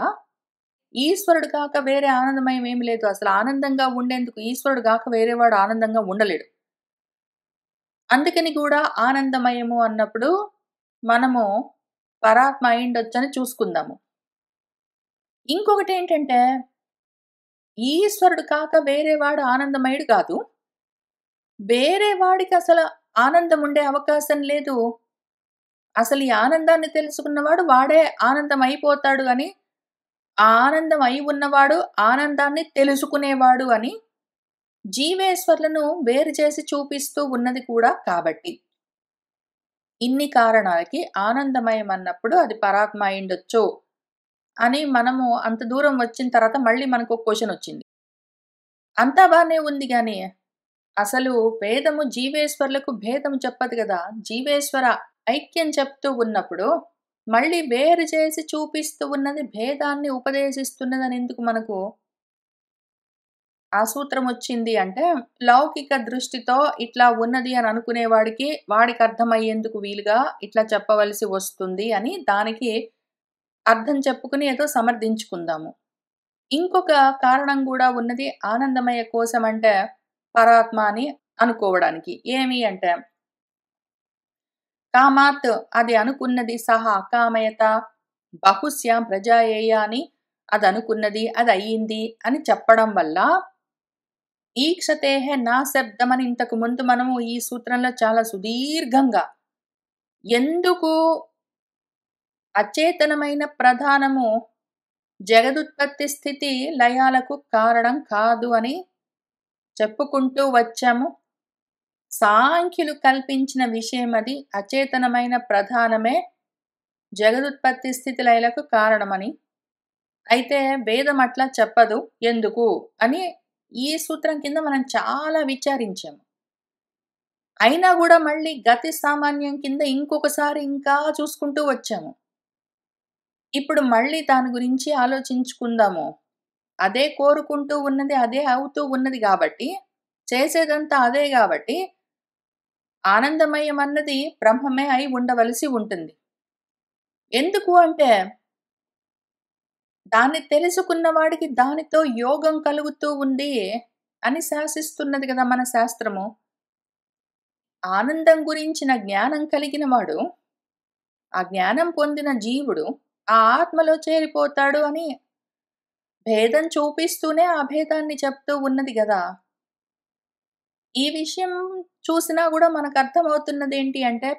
ఈశ్వరుడు కాక వేరే ఆనందమయం ఏమి లేదు. అసలు ఆనందంగా ఉండేందుకు ఈశ్వరుడు గాక వేరేవాడు ఆనందంగా ఉండలేడు. అందుకని గూడా ఆనందమయము అన్నప్పుడు మనము పరాత్మ అయ్యుండొచ్చని చూసుకుందాము. ఇంకొకటేంటంటే, ఈశ్వరుడు కాక వేరేవాడు ఆనందమయుడు కాదు. వేరే వాడికసల ఆనందం ఉండే అవకాశం లేదు. అసలు ఈ ఆనందాన్ని తెలుసుకున్నవాడు వాడే ఆనందం అయిపోతాడు అని, ఆ ఆనందం అయి ఉన్నవాడు ఆనందాన్ని తెలుసుకునేవాడు అని జీవేశ్వరులను వేరు చేసి చూపిస్తూ ఉన్నది కూడా కాబట్టి. ఇన్ని కారణాలకి ఆనందమయం అన్నప్పుడు అది పరాత్మ అయ్యుండొచ్చు అని మనము అంత దూరం వచ్చిన తర్వాత మళ్ళీ మనకొక క్వెషనొచ్చింది. అంతా బానే ఉంది గానీ, అసలు వేదము జీవేశ్వరులకు భేదం చెప్పదు గదా! జీవేశ్వర ఐక్యం చెప్తూ ఉన్నప్పుడు, మళ్ళీ వేరు చేసి చూపిస్తూ ఉన్నది భేదాన్ని ఉపదేశిస్తున్నదని ఎందుకు మనకు ఆ సూత్రమొచ్చింది అంటే, లౌకిక దృష్టితో ఇట్లా ఉన్నది అని అనుకునేవాడికి, వాడికి అర్థమయ్యేందుకు వీలుగా ఇట్లా చెప్పవలసి వస్తుంది అని దానికి అర్థం చెప్పుకుని ఏదో సమర్థించుకుందాము. ఇంకొక కారణం గూడా ఉన్నది ఆనందమయ కోశం అంటే పరాత్మ అని అనుకోవడానికి. ఏమి అంటే, కామాత్ అది అనుకున్నది సహా అకామయత బహుశ్యాం ప్రజాయేయ అని అదనుకున్నది, అదయింది అని చెప్పడం వల్ల ఈక్షతేహే నా శబ్దం అని ఇంతకు ముందు మనము ఈ సూత్రంలో చాలా సుదీర్ఘంగా ఎందుకు అచేతనమైన ప్రధానము జగదుత్పత్తి స్థితి లయాలకు కారణం కాదు అని చెప్పుకుంటూ వచ్చాము. సాంఖ్యులు కల్పించిన విషయం అది. అచేతనమైన ప్రధానమే జగదుత్పత్తి స్థితి లయలకు కారణమని. అయితే వేదం అట్లా చెప్పదు. ఎందుకు అని ఈ సూత్రం కింద మనం చాలా విచారించాము. అయినా గూడా మళ్ళీ గతి సామాన్యం కింద ఇంకొకసారి ఇంకా చూసుకుంటూ వచ్చాము. ఇప్పుడు మళ్ళీ దాని గురించి ఆలోచించుకుందాము. అదే కోరుకుంటూ ఉన్నది, అదే అవుతూ ఉన్నది గాబట్టి, చేసేదంతా అదే గాబట్టి, ఆనందమయం అన్నది బ్రహ్మమే అయి ఉండవలసి ఉంటుంది. ఎందుకు అంటే, దాన్ని తెలుసుకున్న వాడికి దానితో యోగం కలుగుతూ ఉంది అని శాసిస్తున్నది గదా మన శాస్త్రము. ఆనందం గురించిన జ్ఞానం కలిగిన వాడు, ఆ జ్ఞానం పొందిన జీవుడు, ఆ ఆత్మలో చేరిపోతాడు అని భేదం చూపిస్తూనే ఆ భేదాన్ని చెప్తూ ఉన్నది గదా! ఈ విషయం చూసినా గూడా మనకర్థమవుతున్నదేంటి అంటే,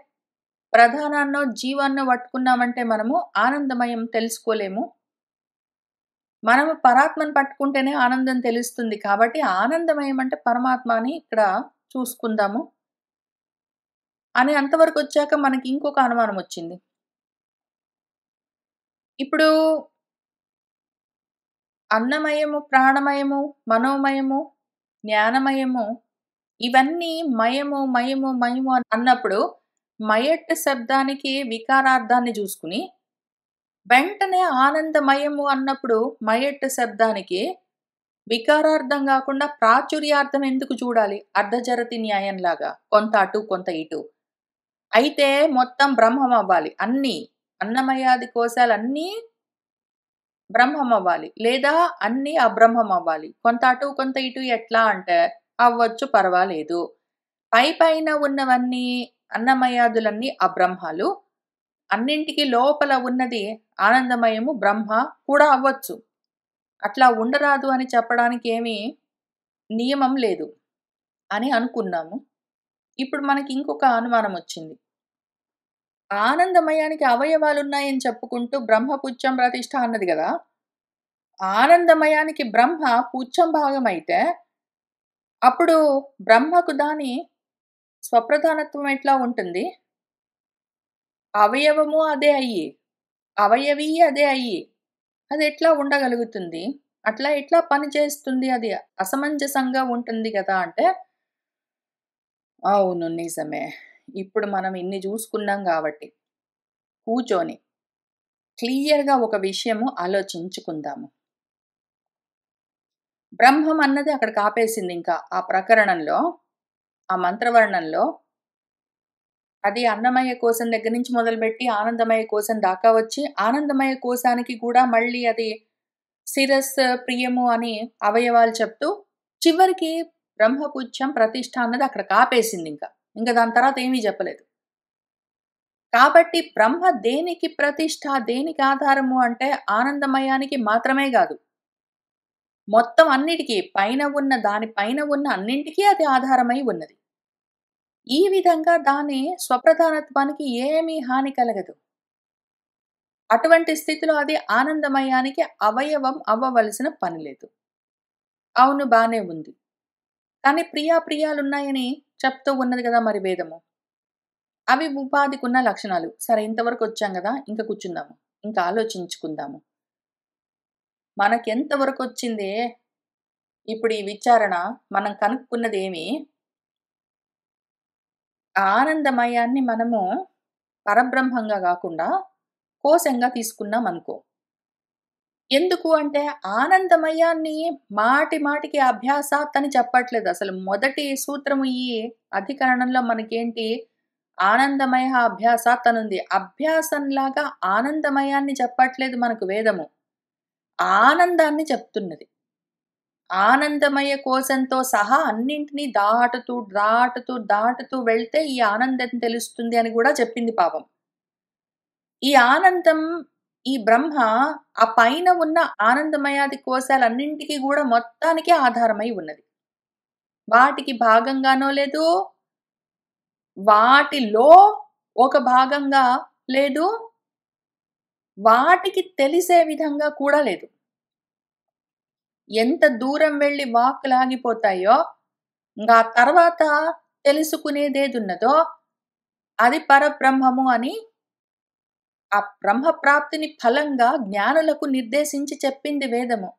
ప్రధానాన్నో, జీవాన్నో పట్టుకున్నామంటే మనము ఆనందమయం తెలుసుకోలేము. మనము పరాత్మను పట్టుకుంటేనే ఆనందం తెలుస్తుంది. కాబట్టి ఆనందమయం అంటే పరమాత్మ అని ఇక్కడ చూసుకుందాము. అని అంతవరకొచ్చాక మనకి ఇంకొక అనుమానమొచ్చింది. ఇప్పుడు అన్నమయము, ప్రాణమయము, మనోమయము, జ్ఞానమయము ఇవన్నీ మయము, మయము, మయము అన్నప్పుడు మయట్ శబ్దానికి వికారార్థాన్ని జూసుకుని, వెంటనే ఆనందమయము అన్నప్పుడు మయట్ శబ్దానికి వికారార్థం గాకుండా ప్రాచుర్యార్థం ఎందుకు చూడాలి? అర్ధజరతి న్యాయంలాగా. కొంత అటు, కొంత ఇటు. అయితే మొత్తం బ్రహ్మం అవ్వాలి. అన్నీ అన్నమయాది కోశాలన్నీ బ్రహ్మం అవ్వాలి. లేదా అన్నీ అబ్రహ్మం అవ్వాలి. కొంత అటు, కొంత ఇటు ఎట్లా అంటే, అవ్వచ్చు, పర్వాలేదు. పైపైన ఉన్నవన్నీ అన్నమయాదులన్నీ అబ్రహ్మాలు. అన్నింటికి లోపల ఉన్నది ఆనందమయము బ్రహ్మ కూడా అవ్వచ్చు. అట్లా ఉండరాదు అని చెప్పడానికి ఏమీ నియమం లేదు అని అనుకున్నాము. ఇప్పుడు మనకి ఇంకొక అనుమానం వచ్చింది. ఆనందమయానికి అవయవాలున్నాయని చెప్పుకుంటూ బ్రహ్మ పుచ్చం ప్రతిష్ఠ అన్నది గదా! ఆనందమయానికి బ్రహ్మ పుచ్చం భాగమైతే, అప్పుడు బ్రహ్మకు దాని స్వప్రధానత్వం ఎట్లా ఉంటుంది? అవయవము అదే అయ్యి, అవయవీ అదే అయ్యి, అదెట్లా ఉండగలుగుతుంది? అట్లా ఎట్లా పనిచేస్తుంది? అది అసమంజసంగా ఉంటుంది గదా! అంటే, అవును, నిజమే. ఇప్పుడు మనం ఇన్ని జూసుకున్నాం గాబట్టి, కూర్చొని క్లియర్‌గా ఒక విషయము ఆలోచించుకుందాము. బ్రహ్మం అన్నది అక్కడికి ఆపేసిందింకా. ఆ ప్రకరణంలో, ఆ మంత్రవర్ణంలో అది అన్నమయ్య కోశం దగ్గర నుంచి మొదలుపెట్టి ఆనందమయ కోశం దాకా వచ్చి, ఆనందమయ కోశానికి కూడా మళ్ళీ అది శిరస్సు, ప్రియము అని అవయవాలు చెప్తూ, చివరికి బ్రహ్మపుచ్చం ప్రతిష్ఠ అన్నది అక్కడికి ఆపేసిందింక. ఇంక దాని తర్వాత ఏమీ చెప్పలేదు. కాబట్టి బ్రహ్మ దేనికి ప్రతిష్ఠ, దేనికి ఆధారము అంటే ఆనందమయానికి మాత్రమే గాదు. మొత్తం అన్నిటికి పైన ఉన్న దాని పైన ఉన్న అన్నింటికి అది ఆధారమై ఉన్నది. ఈ విధంగా దాని స్వప్రధానత్వానికి ఏమీ హాని కలగదు. అటువంటి స్థితిలో అది ఆనందమయానికి అవయవం అవ్వవలసిన పని లేదు. అవును, బానే ఉంది. కానీ ప్రియాప్రియాలున్నాయని చెప్తూ ఉన్నది గదా మరి వేదము. అవి ఉపాధికున్న లక్షణాలు. సరే, ఇంతవరకు వచ్చాం గదా! ఇంక కూర్చుందాము. ఇంక ఆలోచించుకుందాము. మనకెంత వరకొచ్చిందే ఇప్పుడు ఈ విచారణ, మనం కనుక్కున్నదేమి, ఆనందమయాన్ని మనము పరబ్రహ్మంగా గాకుండా కోశంగా తీసుకున్నామనుకో. ఎందుకు అంటే ఆనందమయాన్ని మాటి మాటికి అభ్యాసాత్ అని చెప్పట్లేదు. అసలు మొదటి సూత్రము ఈ అధికరణంలో మనకేంటి, ఆనందమయ అభ్యాసాత్ అనుంది. అభ్యాసంలాగా ఆనందమయాన్ని చెప్పట్లేదు మనకు వేదము. ఆనందాన్ని చెప్తున్నది. ఆనందమయ కోశంతో సహా అన్నింటిని దాటుతూ, దాటుతూ, దాటుతూ వెళ్తే ఈ ఆనందం తెలుస్తుంది అని గూడా చెప్పింది పాపం. ఈ ఆనందం, ఈ బ్రహ్మ ఆ పైన ఉన్న ఆనందమయాది కోశాలన్నింటికి గూడా మొత్తానికి ఆధారమై ఉన్నది. వాటికి భాగంగానో లేదు, వాటిలో ఒక భాగంగా లేదు, వాటికి తెలిసే విధంగా కూడా లేదు. ఎంత దూరం వెళ్లి వాక్కులాగిపోతాయో, ఇంగా తర్వాత తెలుసుకునేదేదున్నదో అది పరబ్రహ్మము అని ఆ బ్రహ్మ ప్రాప్తిని ఫలంగా జ్ఞానులకు నిర్దేశించి చెప్పింది వేదము.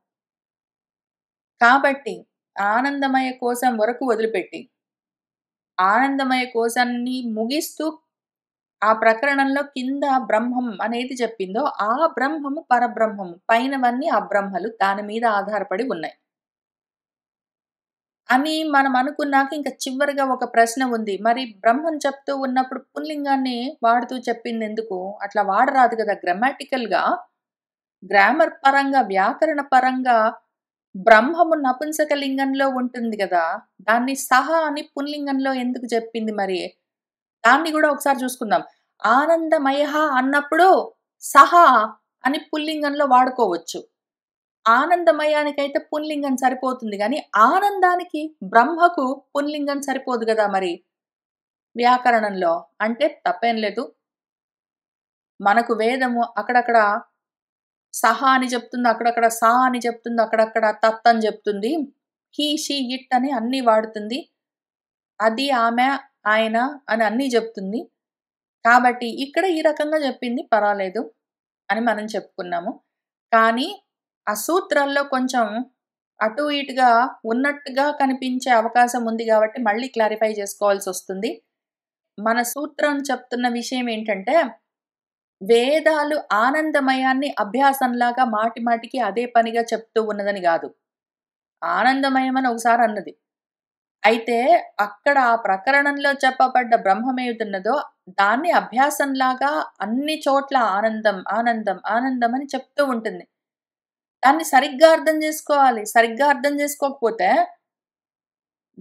కాబట్టి ఆనందమయ కోశం వరకు వదిలిపెట్టి, ఆనందమయ కోశాన్ని ముగిస్తూ ఆ ప్రకరణంలో కింద బ్రహ్మం అనేది చెప్పిందో, ఆ బ్రహ్మము పరబ్రహ్మము. పైనవన్నీ అబ్రహ్మలు. దాని మీద ఆధారపడి ఉన్నాయి అని మనం అనుకున్నాక ఇంక చివరగా ఒక ప్రశ్న ఉంది. మరి బ్రహ్మం చెప్తూ ఉన్నప్పుడు పుల్లింగాన్ని వాడుతూ చెప్పిందెందుకు? అట్లా వాడరాదు గదా! గ్రామర్ పరంగా, వ్యాకరణ పరంగా బ్రహ్మము నపుంసకలింగంలో ఉంటుంది గదా! దాన్ని సహ అని పుంలింగంలో ఎందుకు చెప్పింది మరి? దాన్ని గూడా ఒకసారి చూసుకుందాం. ఆనందమయః అన్నప్పుడు సహ అని పుల్లింగంలో వాడుకోవచ్చు. ఆనందమయానికైతే పుంలింగం సరిపోతుంది గానీ, ఆనందానికి బ్రహ్మకు పుంలింగం సరిపోదు గదా మరి వ్యాకరణంలో. అంటే తప్పేం లేదు. మనకు వేదము అక్కడక్కడ సహ అని చెప్తుంది, అక్కడక్కడ సా అని చెప్తుంది, అక్కడక్కడ తత్ అని చెప్తుంది. హి, షి, ఇట్ అని అన్నీ వాడుతుంది. అది, ఆమె, ఆయన అని అన్నీ చెప్తుంది. కాబట్టి ఇక్కడ ఈ రకంగా చెప్పింది పర్వాలేదు అని మనం చెప్పుకున్నాము. కానీ ఆ సూత్రాల్లో కొంచెం అటు ఇటుగా ఉన్నట్టుగా కనిపించే అవకాశం ఉంది గాబట్టి మళ్ళీ క్లారిఫై చేసుకోవాల్సొస్తుంది. మన సూత్రం చెప్తున్న విషయం ఏంటంటే, వేదాలు ఆనందమయాన్ని అభ్యాసంలాగా మాటి మాటికి అదే పనిగా చెప్తూ ఉన్నదని గాదు. ఆనందమయం అని ఒకసారి అన్నది. అయితే అక్కడ ఆ ప్రకరణంలో చెప్పబడ్డ బ్రహ్మమేదున్నదో దాన్ని అభ్యాసంలాగా అన్ని చోట్ల ఆనందం, ఆనందం, ఆనందం అని చెప్తూ ఉంటుంది. దాన్ని సరిగ్గా అర్థం జేసుకోవాలి. సరిగ్గా అర్థం జేసుకోకపోతే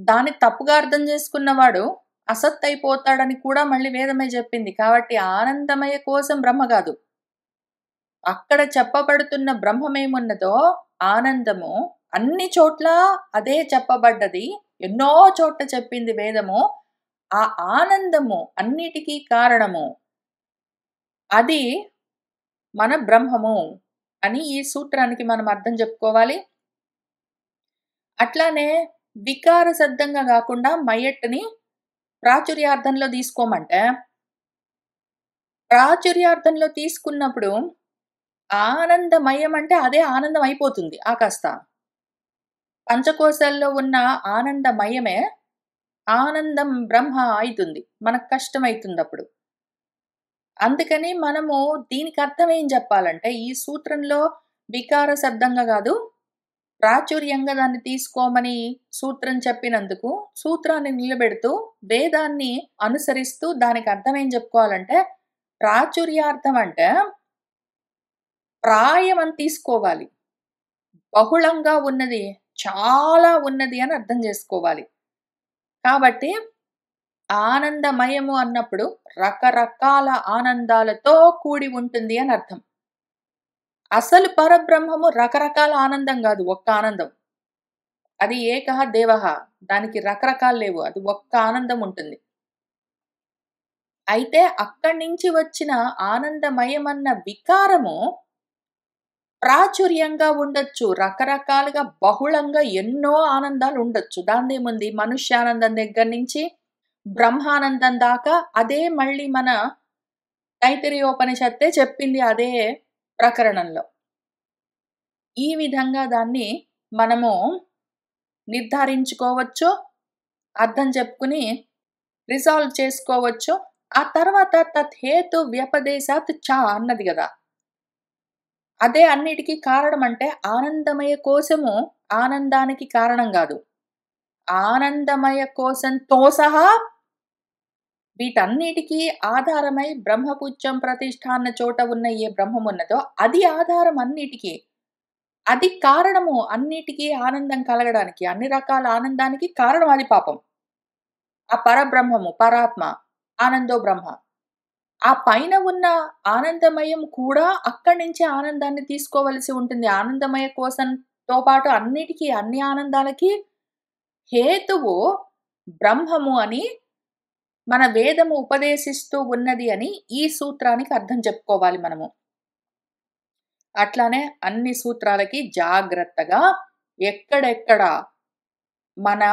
దాన్ని తప్పుగా అర్థం చేసుకున్నవాడు అసత్ అయిపోతాడని కూడా మళ్ళీ వేదమే చెప్పింది. కాబట్టి ఆనందమయ కోసం బ్రహ్మ కాదు. అక్కడ చెప్పబడుతున్న బ్రహ్మమేమున్నదో ఆనందము అన్ని చోట్ల అదే చెప్పబడ్డది. ఎన్నో చోట్ల చెప్పింది వేదము. ఆ ఆనందము అన్నిటికీ కారణము. అది మన బ్రహ్మము అని ఈ సూత్రానికి మనం అర్థం చెప్పుకోవాలి. అట్లానే వికార శబ్దంగా కాకుండా మయట్టుని ప్రాచుర్యార్థంలో తీసుకోమంటే, ప్రాచుర్యార్థంలో తీసుకున్నప్పుడు ఆనందమయం అంటే అదే ఆనందం అయిపోతుంది ఆకాస్త. పంచకోశాల్లో ఉన్న ఆనందమయమే ఆనందం బ్రహ్మ అయితుంది. మనకు కష్టమైతుందప్పుడు. అందుకని మనము దీనికి అర్థం ఏం చెప్పాలంటే, ఈ సూత్రంలో వికార శబ్దంగా కాదు, ప్రాచుర్యంగా దాన్ని తీసుకోమని సూత్రం చెప్పినందుకు, సూత్రాన్ని నిలబెడుతూ, వేదాన్ని అనుసరిస్తూ దానికి అర్థం ఏం చెప్పుకోవాలంటే, ప్రాచుర్యార్థం అంటే ప్రాయం అని తీసుకోవాలి. బహుళంగా ఉన్నది, చాలా ఉన్నది అని అర్థం చేసుకోవాలి. కాబట్టి ఆనందమయము అన్నప్పుడు రకరకాల ఆనందాలతో కూడి ఉంటుంది అని అర్థం. అసలు పరబ్రహ్మము రకరకాల ఆనందం కాదు, ఒక్క ఆనందం. అది ఏకః దేవః. దానికి రకరకాలు లేవు. అది ఒక్క ఆనందం ఉంటుంది. అయితే అక్కడి నుంచి వచ్చిన ఆనందమయమన్న వికారము ప్రాచుర్యంగా ఉండొచ్చు. రకరకాలుగా బహుళంగా ఎన్నో ఆనందాలు ఉండొచ్చు. దానిదేముంది, మనుష్యానందం దగ్గర నుంచి బ్రహ్మానందం దాకా అదే మళ్ళీ మన తైత్తిరీయోపనిషత్తే చెప్పింది అదే ప్రకరణంలో. ఈ విధంగా దాన్ని మనము నిర్ధారించుకోవచ్చు, అర్థం చెప్పుకుని రిజాల్వ్ చేసుకోవచ్చు. ఆ తర్వాత తత్హేతు వ్యపదేశాత్ చ అన్నది కదా, అదే అన్నిటికీ కారణం. అంటే ఆనందమయ కోశము ఆనందానికి కారణం కాదు, ఆనందమయ కోశంతో సహా వీటన్నిటికీ ఆధారమై బ్రహ్మపుచ్చం ప్రతిష్ఠ అన్న చోట ఉన్న ఏ బ్రహ్మం ఉన్నదో అది ఆధారం అన్నిటికీ. అది కారణము అన్నిటికీ ఆనందం కలగడానికి, అన్ని రకాల ఆనందానికి కారణం అది పాపం. ఆ పరబ్రహ్మము, పరాత్మ, ఆనందో బ్రహ్మ. ఆ పైన ఉన్న ఆనందమయం కూడా అక్కడి నుంచి ఆనందాన్ని తీసుకోవలసి ఉంటుంది. ఆనందమయ కోశంతో పాటు అన్నిటికీ, అన్ని ఆనందాలకి హేతువు బ్రహ్మము అని మన వేదము ఉపదేశిస్తూ ఉన్నది అని ఈ సూత్రానికి అర్థం చెప్పుకోవాలి మనము. అట్లానే అన్ని సూత్రాలకి జాగ్రత్తగా ఎక్కడెక్కడ మన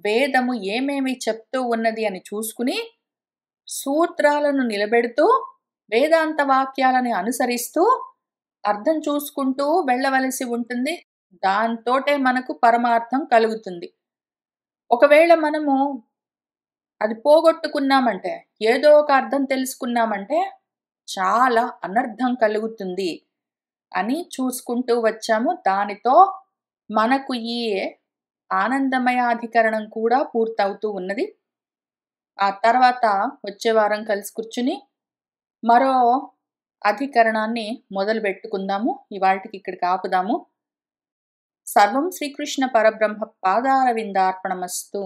వేదము ఏమేమి చెప్తూ ఉన్నది అని చూసుకుని సూత్రాలను నిలబెడుతూ వేదాంత వాక్యాలని అనుసరిస్తూ అర్థం చూసుకుంటూ వెళ్ళవలసి ఉంటుంది. దాంతోటే మనకు పరమార్థం కలుగుతుంది. ఒకవేళ మనము అది పోగొట్టుకున్నామంటే, ఏదో ఒక అర్థం తెలుసుకున్నామంటే చాలా అనర్థం కలుగుతుంది అని చూసుకుంటూ వచ్చాము. దానితో మనకు ఈ ఆనందమయాధికరణం కూడా పూర్తవుతూ ఉన్నది. ఆ తర్వాత వచ్చే వారం కలిసి కూర్చుని మరో అధికరణాన్ని మొదలు పెట్టుకుందాము. ఇవాళకి ఇక్కడికి ఆపుదాము. సర్వం శ్రీకృష్ణ పరబ్రహ్మ పాదారవిందార్పణమస్తు.